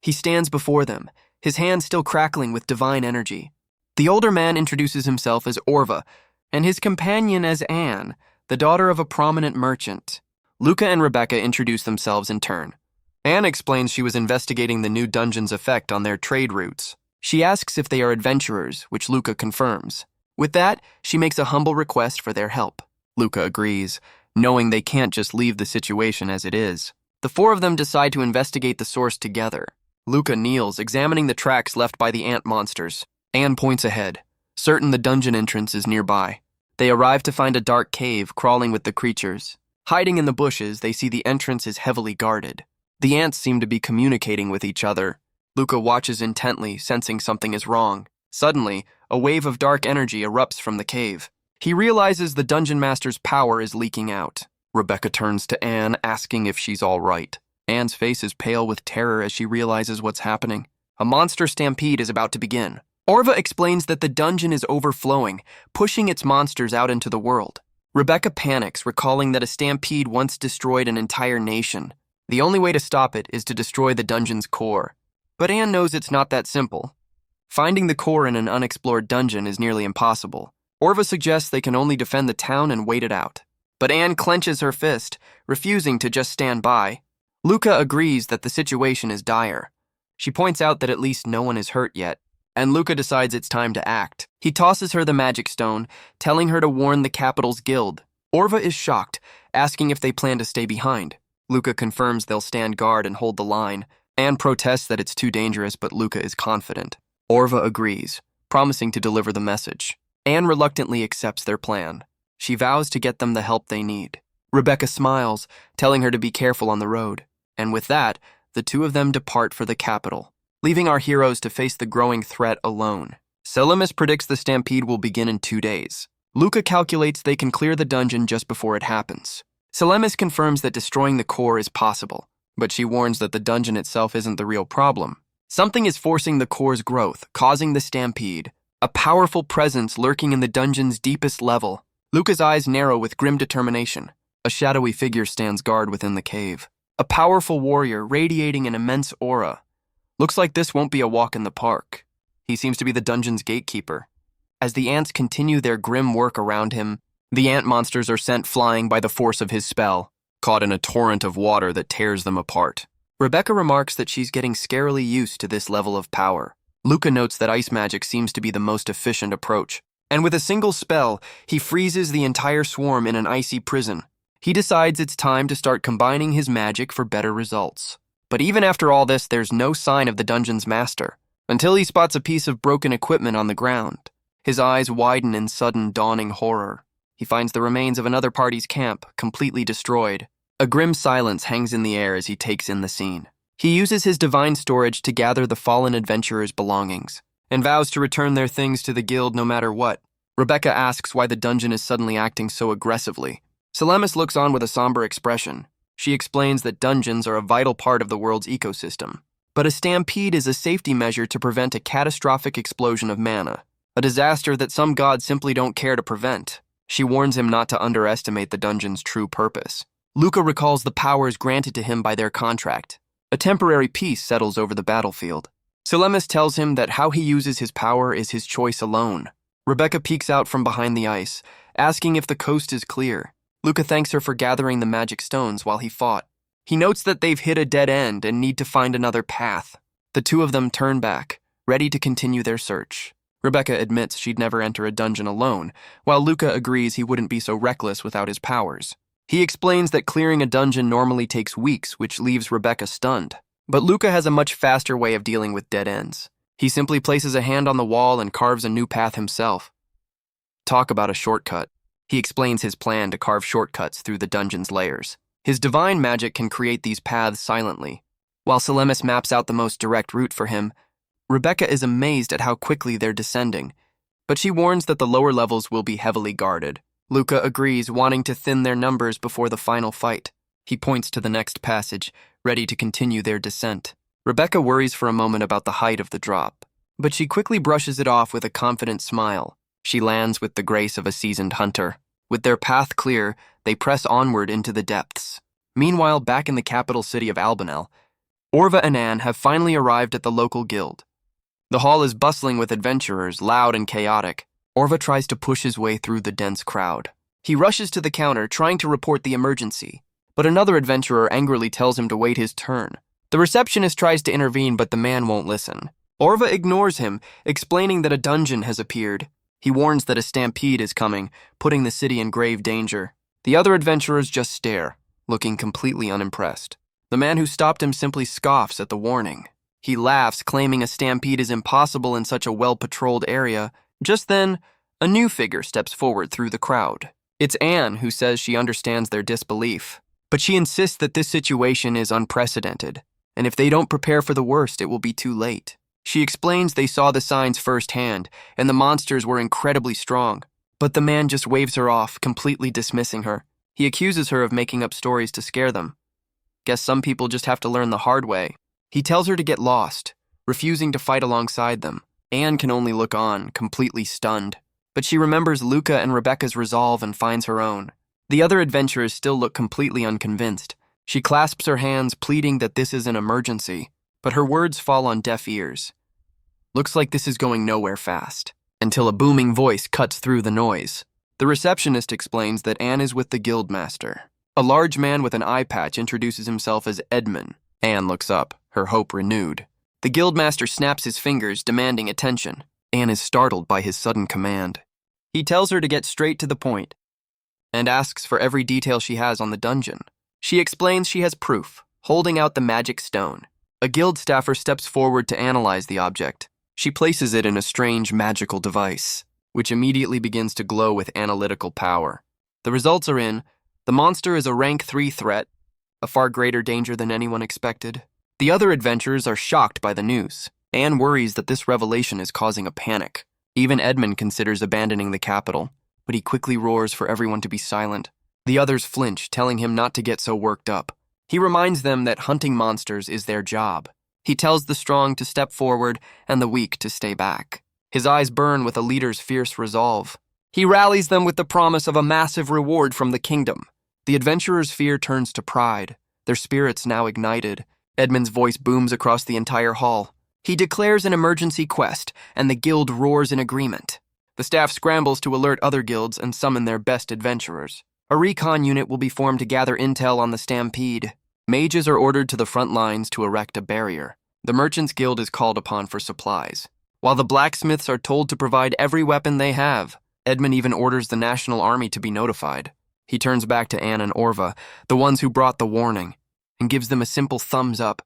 He stands before them, his hand still crackling with divine energy. The older man introduces himself as Orva, and his companion as Anne, the daughter of a prominent merchant. Luca and Rebecca introduce themselves in turn. Anne explains she was investigating the new dungeon's effect on their trade routes. She asks if they are adventurers, which Luca confirms. With that, she makes a humble request for their help. Luca agrees, knowing they can't just leave the situation as it is. The 4 of them decide to investigate the source together. Luca kneels, examining the tracks left by the ant monsters. Anne points ahead, certain the dungeon entrance is nearby. They arrive to find a dark cave crawling with the creatures. Hiding in the bushes, they see the entrance is heavily guarded. The ants seem to be communicating with each other. Luca watches intently, sensing something is wrong. Suddenly, a wave of dark energy erupts from the cave. He realizes the dungeon master's power is leaking out. Rebecca turns to Anne, asking if she's all right. Anne's face is pale with terror as she realizes what's happening. A monster stampede is about to begin. Orva explains that the dungeon is overflowing, pushing its monsters out into the world. Rebecca panics, recalling that a stampede once destroyed an entire nation. The only way to stop it is to destroy the dungeon's core. But Anne knows it's not that simple. Finding the core in an unexplored dungeon is nearly impossible. Orva suggests they can only defend the town and wait it out. But Anne clenches her fist, refusing to just stand by. Luca agrees that the situation is dire. She points out that at least no one is hurt yet, and Luca decides it's time to act. He tosses her the magic stone, telling her to warn the capital's guild. Orva is shocked, asking if they plan to stay behind. Luca confirms they'll stand guard and hold the line. Anne protests that it's too dangerous, but Luca is confident. Orva agrees, promising to deliver the message. Anne reluctantly accepts their plan. She vows to get them the help they need. Rebecca smiles, telling her to be careful on the road. And with that, the 2 of them depart for the capital, leaving our heroes to face the growing threat alone. Selemis predicts the stampede will begin in 2 days. Luca calculates they can clear the dungeon just before it happens. Selemis confirms that destroying the core is possible, but she warns that the dungeon itself isn't the real problem. Something is forcing the core's growth, causing the stampede. A powerful presence lurking in the dungeon's deepest level. Luca's eyes narrow with grim determination. A shadowy figure stands guard within the cave. A powerful warrior radiating an immense aura. Looks like this won't be a walk in the park. He seems to be the dungeon's gatekeeper. As the ants continue their grim work around him, the ant monsters are sent flying by the force of his spell, caught in a torrent of water that tears them apart. Rebecca remarks that she's getting scarily used to this level of power. Luca notes that ice magic seems to be the most efficient approach, and with a single spell, he freezes the entire swarm in an icy prison. He decides it's time to start combining his magic for better results. But even after all this, there's no sign of the dungeon's master, until he spots a piece of broken equipment on the ground. His eyes widen in sudden dawning horror. He finds the remains of another party's camp, completely destroyed. A grim silence hangs in the air as he takes in the scene. He uses his divine storage to gather the fallen adventurers' belongings, and vows to return their things to the guild no matter what. Rebecca asks why the dungeon is suddenly acting so aggressively. Selemis looks on with a somber expression. She explains that dungeons are a vital part of the world's ecosystem, but a stampede is a safety measure to prevent a catastrophic explosion of mana, a disaster that some gods simply don't care to prevent. She warns him not to underestimate the dungeon's true purpose. Luca recalls the powers granted to him by their contract. A temporary peace settles over the battlefield. Selemis tells him that how he uses his power is his choice alone. Rebecca peeks out from behind the ice, asking if the coast is clear. Luca thanks her for gathering the magic stones while he fought. He notes that they've hit a dead end and need to find another path. The two of them turn back, ready to continue their search. Rebecca admits she'd never enter a dungeon alone, while Luca agrees he wouldn't be so reckless without his powers. He explains that clearing a dungeon normally takes weeks, which leaves Rebecca stunned. But Luca has a much faster way of dealing with dead ends. He simply places a hand on the wall and carves a new path himself. Talk about a shortcut. He explains his plan to carve shortcuts through the dungeon's layers. His divine magic can create these paths silently. While Selemis maps out the most direct route for him, Rebecca is amazed at how quickly they're descending, but she warns that the lower levels will be heavily guarded. Luca agrees, wanting to thin their numbers before the final fight. He points to the next passage, ready to continue their descent. Rebecca worries for a moment about the height of the drop, but she quickly brushes it off with a confident smile. She lands with the grace of a seasoned hunter. With their path clear, they press onward into the depths. Meanwhile, back in the capital city of Albanel, Orva and Anne have finally arrived at the local guild. The hall is bustling with adventurers, loud and chaotic. Orva tries to push his way through the dense crowd. He rushes to the counter, trying to report the emergency, but another adventurer angrily tells him to wait his turn. The receptionist tries to intervene, but the man won't listen. Orva ignores him, explaining that a dungeon has appeared. He warns that a stampede is coming, putting the city in grave danger. The other adventurers just stare, looking completely unimpressed. The man who stopped him simply scoffs at the warning. He laughs, claiming a stampede is impossible in such a well-patrolled area. Just then, a new figure steps forward through the crowd. It's Anne, who says she understands their disbelief, but she insists that this situation is unprecedented, and if they don't prepare for the worst, it will be too late. She explains they saw the signs firsthand, and the monsters were incredibly strong, but the man just waves her off, completely dismissing her. He accuses her of making up stories to scare them. Guess some people just have to learn the hard way. He tells her to get lost, refusing to fight alongside them. Anne can only look on, completely stunned. But she remembers Luca and Rebecca's resolve and finds her own. The other adventurers still look completely unconvinced. She clasps her hands, pleading that this is an emergency, but her words fall on deaf ears. Looks like this is going nowhere fast, until a booming voice cuts through the noise. The receptionist explains that Anne is with the guildmaster. A large man with an eye patch introduces himself as Edmund. Anne looks up, her hope renewed. The guildmaster snaps his fingers, demanding attention. Anne is startled by his sudden command. He tells her to get straight to the point and asks for every detail she has on the dungeon. She explains she has proof, holding out the magic stone. A guild staffer steps forward to analyze the object. She places it in a strange magical device, which immediately begins to glow with analytical power. The results are in: the monster is a rank 3 threat, a far greater danger than anyone expected. The other adventurers are shocked by the news. Anne worries that this revelation is causing a panic. Even Edmund considers abandoning the capital, but he quickly roars for everyone to be silent. The others flinch, telling him not to get so worked up. He reminds them that hunting monsters is their job. He tells the strong to step forward and the weak to stay back. His eyes burn with a leader's fierce resolve. He rallies them with the promise of a massive reward from the kingdom. The adventurers' fear turns to pride, their spirits now ignited. Edmund's voice booms across the entire hall. He declares an emergency quest, and the guild roars in agreement. The staff scrambles to alert other guilds and summon their best adventurers. A recon unit will be formed to gather intel on the stampede. Mages are ordered to the front lines to erect a barrier. The Merchants Guild is called upon for supplies, while the blacksmiths are told to provide every weapon they have. Edmund even orders the National Army to be notified. He turns back to Anne and Orva, the ones who brought the warning, and gives them a simple thumbs up,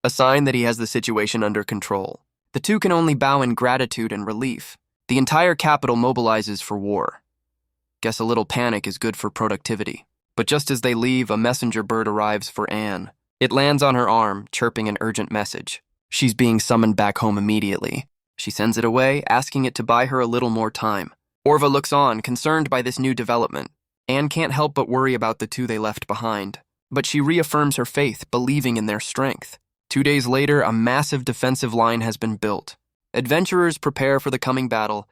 a sign that he has the situation under control. The two can only bow in gratitude and relief. The entire capital mobilizes for war. Guess a little panic is good for productivity. But just as they leave, a messenger bird arrives for Anne. It lands on her arm, chirping an urgent message. She's being summoned back home immediately. She sends it away, asking it to buy her a little more time. Orva looks on, concerned by this new development. Anne can't help but worry about the two they left behind. But she reaffirms her faith, believing in their strength. 2 days later, a massive defensive line has been built. Adventurers prepare for the coming battle.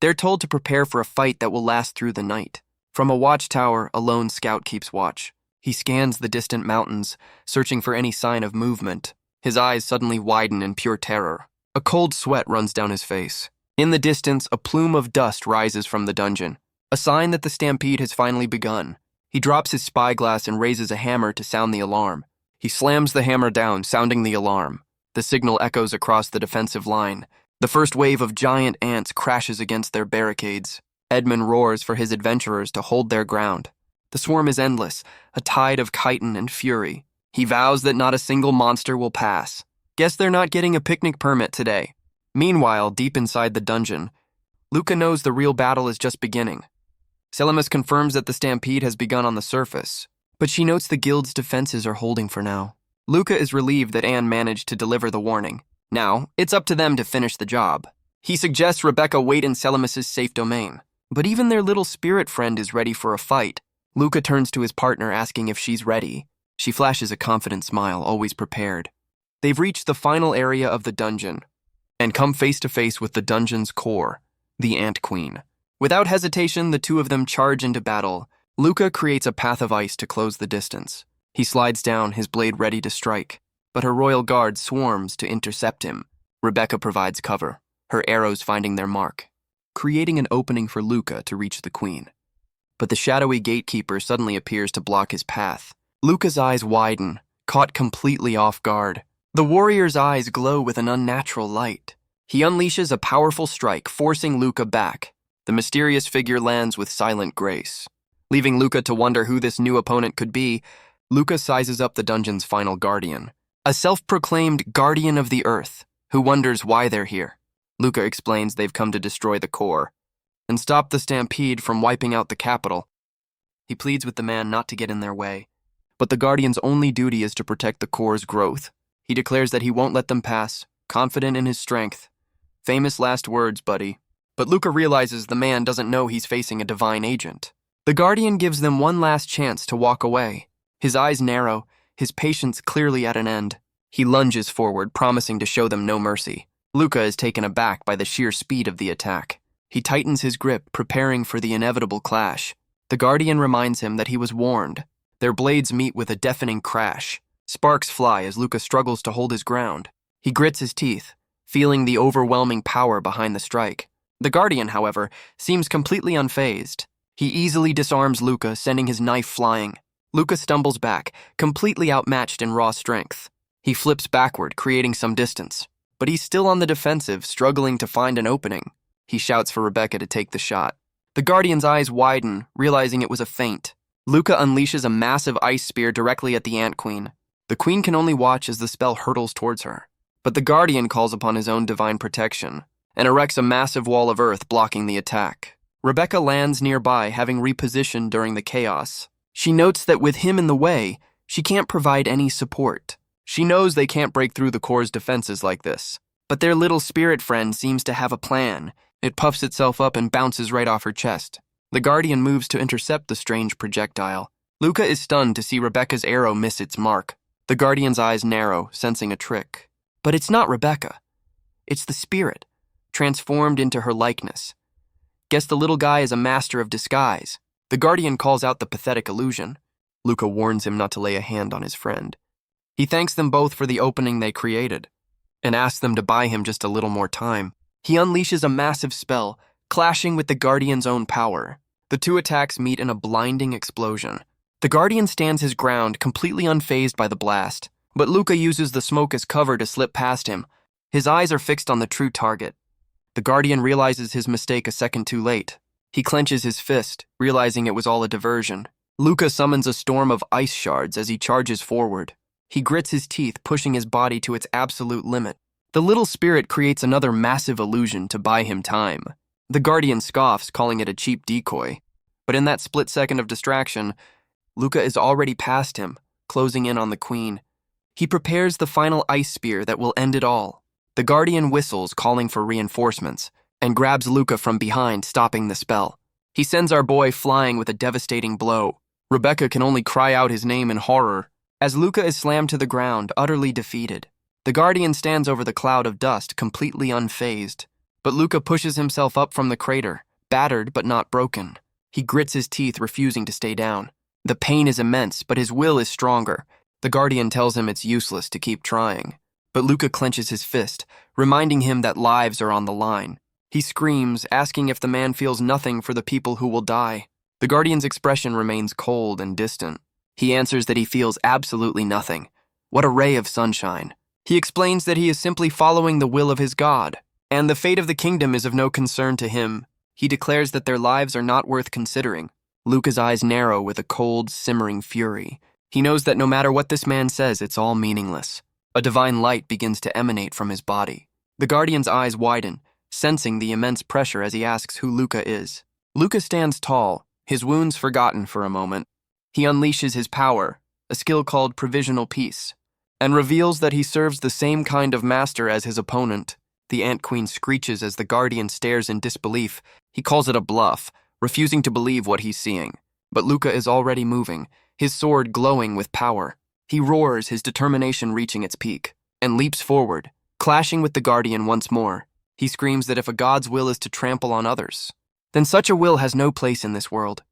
They're told to prepare for a fight that will last through the night. From a watchtower, a lone scout keeps watch. He scans the distant mountains, searching for any sign of movement. His eyes suddenly widen in pure terror. A cold sweat runs down his face. In the distance, a plume of dust rises from the dungeon, a sign that the stampede has finally begun. He drops his spyglass and raises a hammer to sound the alarm. He slams the hammer down, sounding the alarm. The signal echoes across the defensive line. The first wave of giant ants crashes against their barricades. Edmund roars for his adventurers to hold their ground. The swarm is endless, a tide of chitin and fury. He vows that not a single monster will pass. Guess they're not getting a picnic permit today. Meanwhile, deep inside the dungeon, Luca knows the real battle is just beginning. Selimus confirms that the stampede has begun on the surface, but she notes the guild's defenses are holding for now. Luca is relieved that Anne managed to deliver the warning. Now, it's up to them to finish the job. He suggests Rebecca wait in Selimus's safe domain, but even their little spirit friend is ready for a fight. Luca turns to his partner asking if she's ready. She flashes a confident smile, always prepared. They've reached the final area of the dungeon and come face to face with the dungeon's core, the Ant Queen. Without hesitation, the two of them charge into battle. Luca creates a path of ice to close the distance. He slides down, his blade ready to strike, but her royal guard swarms to intercept him. Rebecca provides cover, her arrows finding their mark, creating an opening for Luca to reach the queen. But the shadowy gatekeeper suddenly appears to block his path. Luca's eyes widen, caught completely off guard. The warrior's eyes glow with an unnatural light. He unleashes a powerful strike, forcing Luca back. The mysterious figure lands with silent grace. Leaving Luca to wonder who this new opponent could be, Luca sizes up the dungeon's final guardian, a self-proclaimed guardian of the earth, who wonders why they're here. Luca explains they've come to destroy the core and stop the stampede from wiping out the capital. He pleads with the man not to get in their way, but the guardian's only duty is to protect the core's growth. He declares that he won't let them pass, confident in his strength. Famous last words, buddy. But Luca realizes the man doesn't know he's facing a divine agent. The guardian gives them one last chance to walk away. His eyes narrow, his patience clearly at an end. He lunges forward, promising to show them no mercy. Luca is taken aback by the sheer speed of the attack. He tightens his grip, preparing for the inevitable clash. The guardian reminds him that he was warned. Their blades meet with a deafening crash. Sparks fly as Luca struggles to hold his ground. He grits his teeth, feeling the overwhelming power behind the strike. The guardian, however, seems completely unfazed. He easily disarms Luca, sending his knife flying. Luca stumbles back, completely outmatched in raw strength. He flips backward, creating some distance. But he's still on the defensive, struggling to find an opening. He shouts for Rebecca to take the shot. The guardian's eyes widen, realizing it was a feint. Luca unleashes a massive ice spear directly at the Ant Queen. The queen can only watch as the spell hurtles towards her. But the guardian calls upon his own divine protection and erects a massive wall of earth blocking the attack. Rebecca lands nearby, having repositioned during the chaos. She notes that with him in the way, she can't provide any support. She knows they can't break through the core's defenses like this. But their little spirit friend seems to have a plan. It puffs itself up and bounces right off her chest. The guardian moves to intercept the strange projectile. Luca is stunned to see Rebecca's arrow miss its mark. The guardian's eyes narrow, sensing a trick. But it's not Rebecca. It's the spirit, transformed into her likeness. Guess the little guy is a master of disguise. The guardian calls out the pathetic illusion. Luca warns him not to lay a hand on his friend. He thanks them both for the opening they created and asks them to buy him just a little more time. He unleashes a massive spell, clashing with the guardian's own power. The two attacks meet in a blinding explosion. The guardian stands his ground, completely unfazed by the blast, but Luca uses the smoke as cover to slip past him. His eyes are fixed on the true target. The guardian realizes his mistake a second too late. He clenches his fist, realizing it was all a diversion. Luca summons a storm of ice shards as he charges forward. He grits his teeth, pushing his body to its absolute limit. The little spirit creates another massive illusion to buy him time. The guardian scoffs, calling it a cheap decoy. But in that split second of distraction, Luca is already past him, closing in on the queen. He prepares the final ice spear that will end it all. The guardian whistles, calling for reinforcements, and grabs Luca from behind, stopping the spell. He sends our boy flying with a devastating blow. Rebecca can only cry out his name in horror, as Luca is slammed to the ground, utterly defeated. The guardian stands over the cloud of dust, completely unfazed. But Luca pushes himself up from the crater, battered but not broken. He grits his teeth, refusing to stay down. The pain is immense, but his will is stronger. The Guardian tells him it's useless to keep trying. But Luca clenches his fist, reminding him that lives are on the line. He screams, asking if the man feels nothing for the people who will die. The Guardian's expression remains cold and distant. He answers that he feels absolutely nothing. What a ray of sunshine. He explains that he is simply following the will of his god, and the fate of the kingdom is of no concern to him. He declares that their lives are not worth considering. Luca's eyes narrow with a cold, simmering fury. He knows that no matter what this man says, it's all meaningless. A divine light begins to emanate from his body. The Guardian's eyes widen, sensing the immense pressure as he asks who Luca is. Luca stands tall, his wounds forgotten for a moment. He unleashes his power, a skill called provisional peace, and reveals that he serves the same kind of master as his opponent. The Ant Queen screeches as the Guardian stares in disbelief. He calls it a bluff, refusing to believe what he's seeing. But Luca is already moving, his sword glowing with power. He roars, his determination reaching its peak, and leaps forward, clashing with the Guardian once more. He screams that if a god's will is to trample on others, then such a will has no place in this world.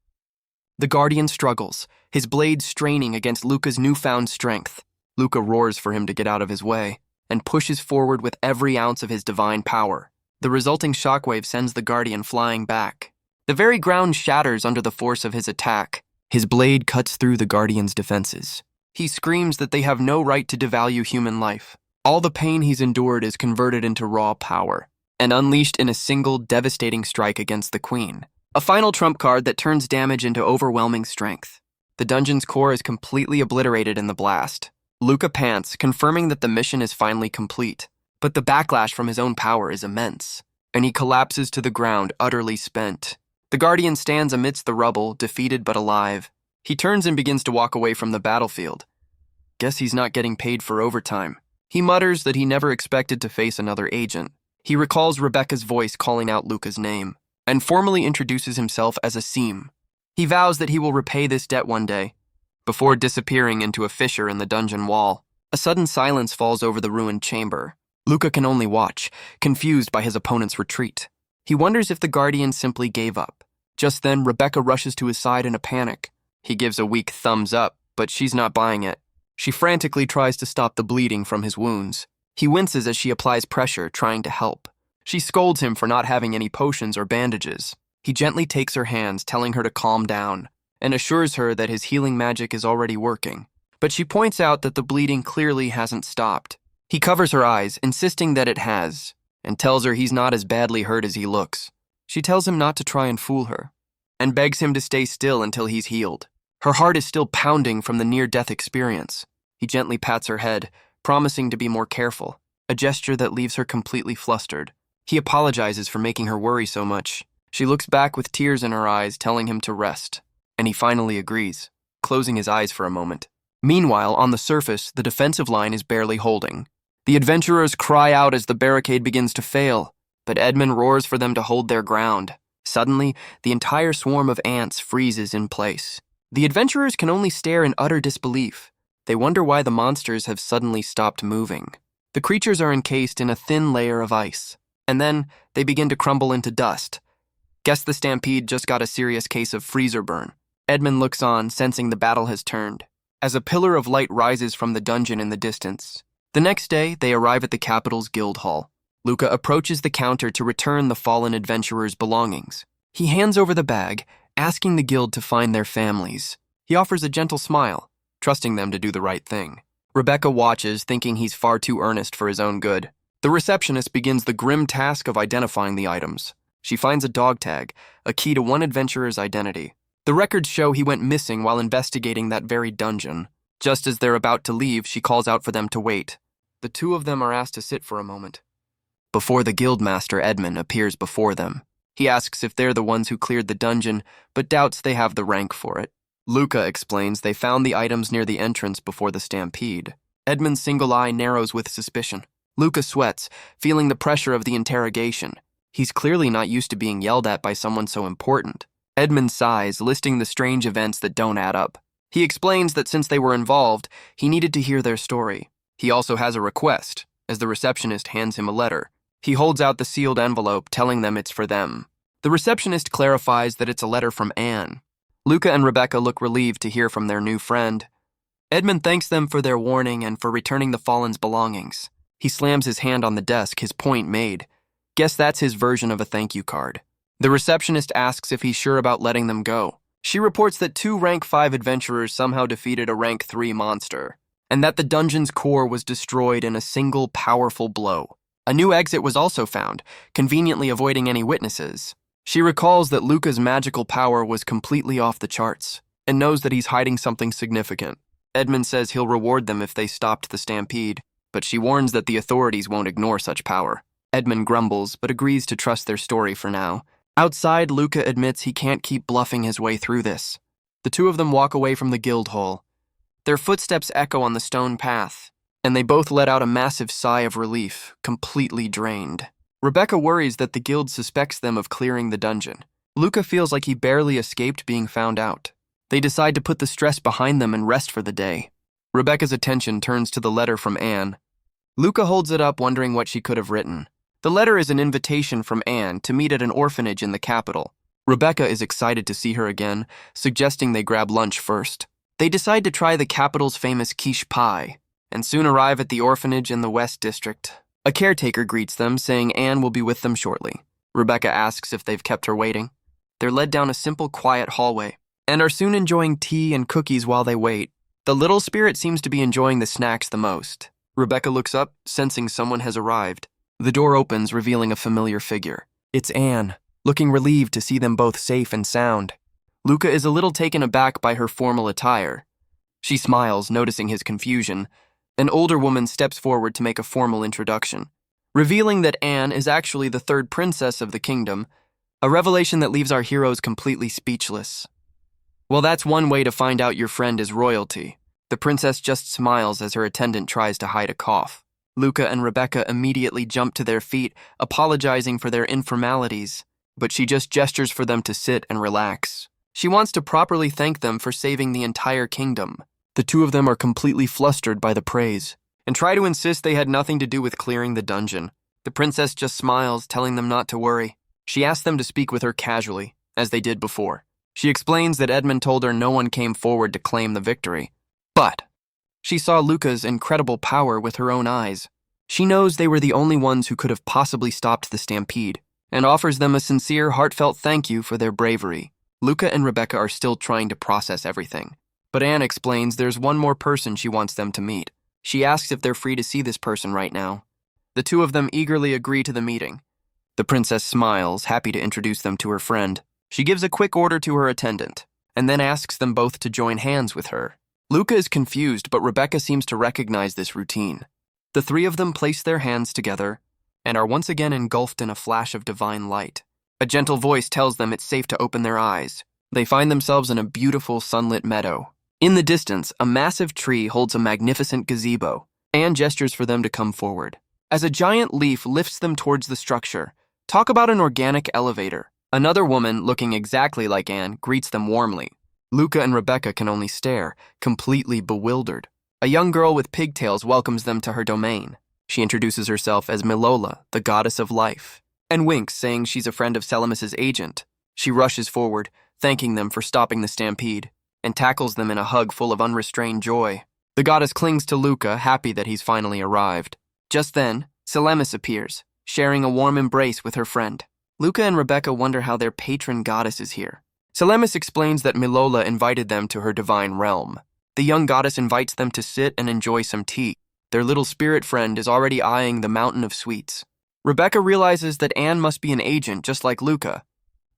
The Guardian struggles, his blade straining against Luca's newfound strength. Luca roars for him to get out of his way, and pushes forward with every ounce of his divine power. The resulting shockwave sends the Guardian flying back. The very ground shatters under the force of his attack. His blade cuts through the Guardian's defenses. He screams that they have no right to devalue human life. All the pain he's endured is converted into raw power, and unleashed in a single devastating strike against the Queen. A final trump card that turns damage into overwhelming strength. The dungeon's core is completely obliterated in the blast. Luca pants, confirming that the mission is finally complete. But the backlash from his own power is immense, and he collapses to the ground, utterly spent. The Guardian stands amidst the rubble, defeated but alive. He turns and begins to walk away from the battlefield. Guess he's not getting paid for overtime. He mutters that he never expected to face another agent. He recalls Rebecca's voice calling out Luca's name, and formally introduces himself as a seam. He vows that he will repay this debt one day, before disappearing into a fissure in the dungeon wall. A sudden silence falls over the ruined chamber. Luca can only watch, confused by his opponent's retreat. He wonders if the Guardian simply gave up. Just then, Rebecca rushes to his side in a panic. He gives a weak thumbs up, but she's not buying it. She frantically tries to stop the bleeding from his wounds. He winces as she applies pressure, trying to help. She scolds him for not having any potions or bandages. He gently takes her hands, telling her to calm down, and assures her that his healing magic is already working. But she points out that the bleeding clearly hasn't stopped. He covers her eyes, insisting that it has, and tells her he's not as badly hurt as he looks. She tells him not to try and fool her, and begs him to stay still until he's healed. Her heart is still pounding from the near-death experience. He gently pats her head, promising to be more careful, a gesture that leaves her completely flustered. He apologizes for making her worry so much. She looks back with tears in her eyes, telling him to rest, and he finally agrees, closing his eyes for a moment. Meanwhile, on the surface, the defensive line is barely holding. The adventurers cry out as the barricade begins to fail, but Edmund roars for them to hold their ground. Suddenly, the entire swarm of ants freezes in place. The adventurers can only stare in utter disbelief. They wonder why the monsters have suddenly stopped moving. The creatures are encased in a thin layer of ice, and then they begin to crumble into dust. Guess the stampede just got a serious case of freezer burn. Edmund looks on, sensing the battle has turned, as a pillar of light rises from the dungeon in the distance. The next day, they arrive at the capital's guild hall. Luca approaches the counter to return the fallen adventurers' belongings. He hands over the bag, asking the guild to find their families. He offers a gentle smile, trusting them to do the right thing. Rebecca watches, thinking he's far too earnest for his own good. The receptionist begins the grim task of identifying the items. She finds a dog tag, a key to one adventurer's identity. The records show he went missing while investigating that very dungeon. Just as they're about to leave, she calls out for them to wait. The two of them are asked to sit for a moment, before the guildmaster Edmund appears before them. He asks if they're the ones who cleared the dungeon, but doubts they have the rank for it. Luca explains they found the items near the entrance before the stampede. Edmund's single eye narrows with suspicion. Luca sweats, feeling the pressure of the interrogation. He's clearly not used to being yelled at by someone so important. Edmund sighs, listing the strange events that don't add up. He explains that since they were involved, he needed to hear their story. He also has a request, as the receptionist hands him a letter. He holds out the sealed envelope, telling them it's for them. The receptionist clarifies that it's a letter from Anne. Luca and Rebecca look relieved to hear from their new friend. Edmund thanks them for their warning and for returning the fallen's belongings. He slams his hand on the desk, his point made. Guess that's his version of a thank you card. The receptionist asks if he's sure about letting them go. She reports that 2 rank 5 adventurers somehow defeated a rank 3 monster, and that the dungeon's core was destroyed in a single powerful blow. A new exit was also found, conveniently avoiding any witnesses. She recalls that Luca's magical power was completely off the charts, and knows that he's hiding something significant. Edmund says he'll reward them if they stopped the stampede, but she warns that the authorities won't ignore such power. Edmund grumbles, but agrees to trust their story for now. Outside, Luca admits he can't keep bluffing his way through this. The two of them walk away from the guild hall. Their footsteps echo on the stone path, and they both let out a massive sigh of relief, completely drained. Rebecca worries that the guild suspects them of clearing the dungeon. Luca feels like he barely escaped being found out. They decide to put the stress behind them and rest for the day. Rebecca's attention turns to the letter from Anne. Luca holds it up, wondering what she could have written. The letter is an invitation from Anne to meet at an orphanage in the capital. Rebecca is excited to see her again, suggesting they grab lunch first. They decide to try the capital's famous quiche pie, and soon arrive at the orphanage in the West District. A caretaker greets them, saying Anne will be with them shortly. Rebecca asks if they've kept her waiting. They're led down a simple, quiet hallway, and are soon enjoying tea and cookies while they wait. The little spirit seems to be enjoying the snacks the most. Rebecca looks up, sensing someone has arrived. The door opens, revealing a familiar figure. It's Anne, looking relieved to see them both safe and sound. Luca is a little taken aback by her formal attire. She smiles, noticing his confusion. An older woman steps forward to make a formal introduction, revealing that Anne is actually the 3rd princess of the kingdom, a revelation that leaves our heroes completely speechless. Well, that's one way to find out your friend is royalty. The princess just smiles as her attendant tries to hide a cough. Luca and Rebecca immediately jump to their feet, apologizing for their informalities, but she just gestures for them to sit and relax. She wants to properly thank them for saving the entire kingdom. The two of them are completely flustered by the praise, and try to insist they had nothing to do with clearing the dungeon. The princess just smiles, telling them not to worry. She asks them to speak with her casually, as they did before. She explains that Edmund told her no one came forward to claim the victory. But she saw Luca's incredible power with her own eyes. She knows they were the only ones who could have possibly stopped the stampede, and offers them a sincere, heartfelt thank you for their bravery. Luca and Rebecca are still trying to process everything, but Anne explains there's one more person she wants them to meet. She asks if they're free to see this person right now. The two of them eagerly agree to the meeting. The princess smiles, happy to introduce them to her friend. She gives a quick order to her attendant, and then asks them both to join hands with her. Luca is confused, but Rebecca seems to recognize this routine. The three of them place their hands together and are once again engulfed in a flash of divine light. A gentle voice tells them it's safe to open their eyes. They find themselves in a beautiful sunlit meadow. In the distance, a massive tree holds a magnificent gazebo. Anne gestures for them to come forward. As a giant leaf lifts them towards the structure, talk about an organic elevator. Another woman, looking exactly like Anne, greets them warmly. Luca and Rebecca can only stare, completely bewildered. A young girl with pigtails welcomes them to her domain. She introduces herself as Milola, the goddess of life, and winks, saying she's a friend of Selamis's agent. She rushes forward, thanking them for stopping the stampede, and tackles them in a hug full of unrestrained joy. The goddess clings to Luca, happy that he's finally arrived. Just then, Selamis appears, sharing a warm embrace with her friend. Luca and Rebecca wonder how their patron goddess is here. Selamis explains that Milola invited them to her divine realm. The young goddess invites them to sit and enjoy some tea. Their little spirit friend is already eyeing the mountain of sweets. Rebecca realizes that Anne must be an agent just like Luca.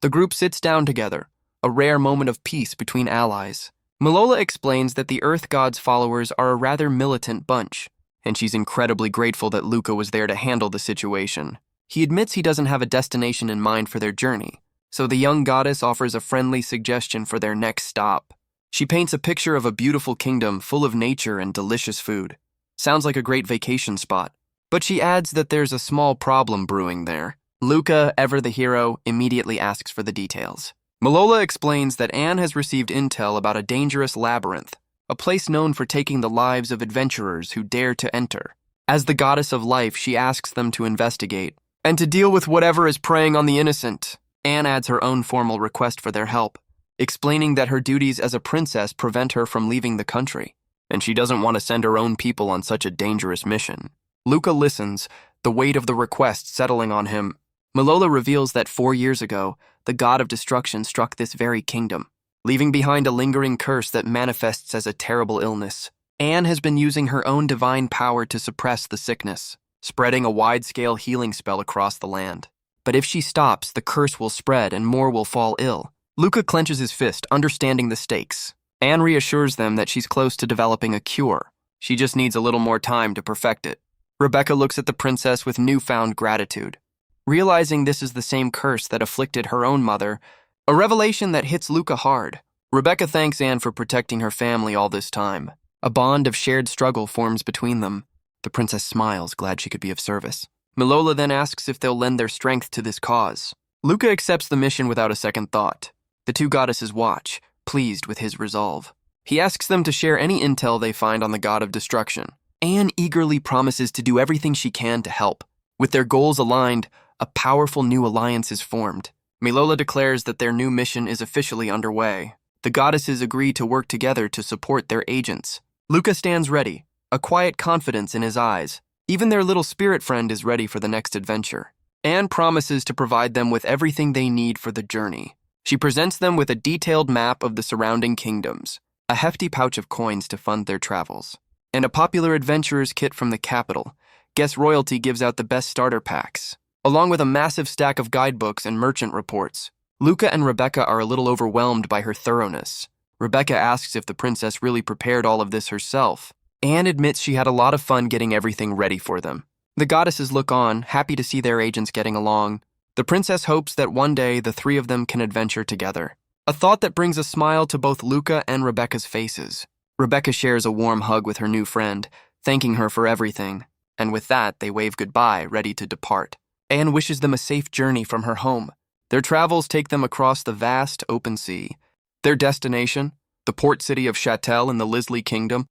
The group sits down together, a rare moment of peace between allies. Milola explains that the Earth God's followers are a rather militant bunch, and she's incredibly grateful that Luca was there to handle the situation. He admits he doesn't have a destination in mind for their journey, so the young goddess offers a friendly suggestion for their next stop. She paints a picture of a beautiful kingdom full of nature and delicious food. Sounds like a great vacation spot. But she adds that there's a small problem brewing there. Luca, ever the hero, immediately asks for the details. Milola explains that Anne has received intel about a dangerous labyrinth, a place known for taking the lives of adventurers who dare to enter. As the goddess of life, she asks them to investigate and to deal with whatever is preying on the innocent. Anne adds her own formal request for their help. explaining that her duties as a princess prevent her from leaving the country, and she doesn't want to send her own people on such a dangerous mission. Luca listens, the weight of the request settling on him. Malola reveals that 4 years ago, the god of destruction struck this very kingdom, leaving behind a lingering curse that manifests as a terrible illness. Anne has been using her own divine power to suppress the sickness, spreading a wide-scale healing spell across the land. But if she stops, the curse will spread and more will fall ill. Luca clenches his fist, understanding the stakes. Anne reassures them that she's close to developing a cure. She just needs a little more time to perfect it. Rebecca looks at the princess with newfound gratitude. Realizing this is the same curse that afflicted her own mother, a revelation that hits Luca hard. Rebecca thanks Anne for protecting her family all this time. A bond of shared struggle forms between them. The princess smiles, glad she could be of service. Malola then asks if they'll lend their strength to this cause. Luca accepts the mission without a second thought. The two goddesses watch, pleased with his resolve. He asks them to share any intel they find on the god of destruction. Anne eagerly promises to do everything she can to help. With their goals aligned, a powerful new alliance is formed. Malola declares that their new mission is officially underway. The goddesses agree to work together to support their agents. Luca stands ready, a quiet confidence in his eyes. Even their little spirit friend is ready for the next adventure. Anne promises to provide them with everything they need for the journey. She presents them with a detailed map of the surrounding kingdoms, a hefty pouch of coins to fund their travels, and a popular adventurer's kit from the capital. Guest Royalty gives out the best starter packs, along with a massive stack of guidebooks and merchant reports. Luca and Rebecca are a little overwhelmed by her thoroughness. Rebecca asks if the princess really prepared all of this herself. Anne admits she had a lot of fun getting everything ready for them. The goddesses look on, happy to see their agents getting along. The princess hopes that one day the three of them can adventure together. A thought that brings a smile to both Luca and Rebecca's faces. Rebecca shares a warm hug with her new friend, thanking her for everything. And with that, they wave goodbye, ready to depart. Anne wishes them a safe journey from her home. Their travels take them across the vast, open sea. Their destination, the port city of Châtel in the Lisley Kingdom.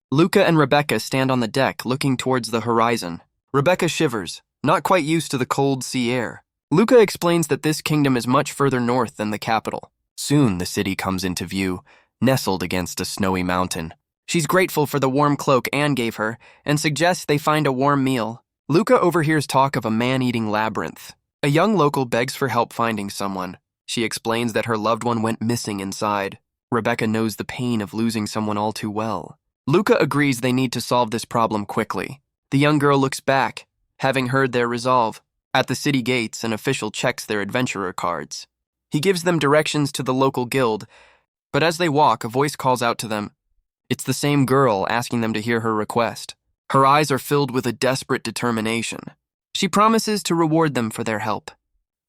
Luca and Rebecca stand on the deck, looking towards the horizon. Rebecca shivers, not quite used to the cold sea air. Luca explains that this kingdom is much further north than the capital. Soon the city comes into view, nestled against a snowy mountain. She's grateful for the warm cloak Anne gave her and suggests they find a warm meal. Luca overhears talk of a man-eating labyrinth. A young local begs for help finding someone. She explains that her loved one went missing inside. Rebecca knows the pain of losing someone all too well. Luca agrees they need to solve this problem quickly. The young girl looks back, having heard their resolve. At the city gates, an official checks their adventurer cards. He gives them directions to the local guild, but as they walk, a voice calls out to them. It's the same girl asking them to hear her request. Her eyes are filled with a desperate determination. She promises to reward them for their help.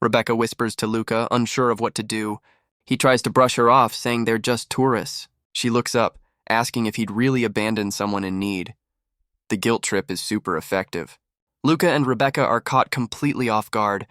Rebecca whispers to Luca, unsure of what to do. He tries to brush her off, saying they're just tourists. She looks up, asking if he'd really abandoned someone in need. The guilt trip is super effective. Luca and Rebecca are caught completely off guard.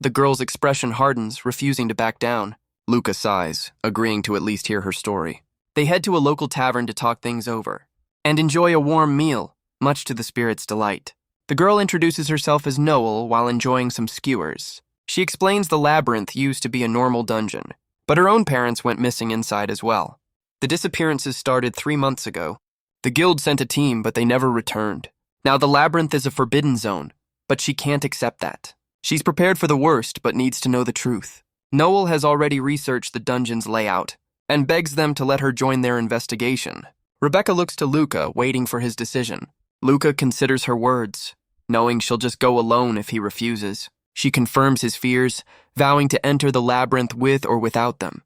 The girl's expression hardens, refusing to back down. Luca sighs, agreeing to at least hear her story. They head to a local tavern to talk things over and enjoy a warm meal, much to the spirit's delight. The girl introduces herself as Noel while enjoying some skewers. She explains the labyrinth used to be a normal dungeon, but her own parents went missing inside as well. The disappearances started 3 months ago. The guild sent a team, but they never returned. Now the labyrinth is a forbidden zone, but she can't accept that. She's prepared for the worst, but needs to know the truth. Noel has already researched the dungeon's layout and begs them to let her join their investigation. Rebecca looks to Luca, waiting for his decision. Luca considers her words, knowing she'll just go alone if he refuses. She confirms his fears, vowing to enter the labyrinth with or without them.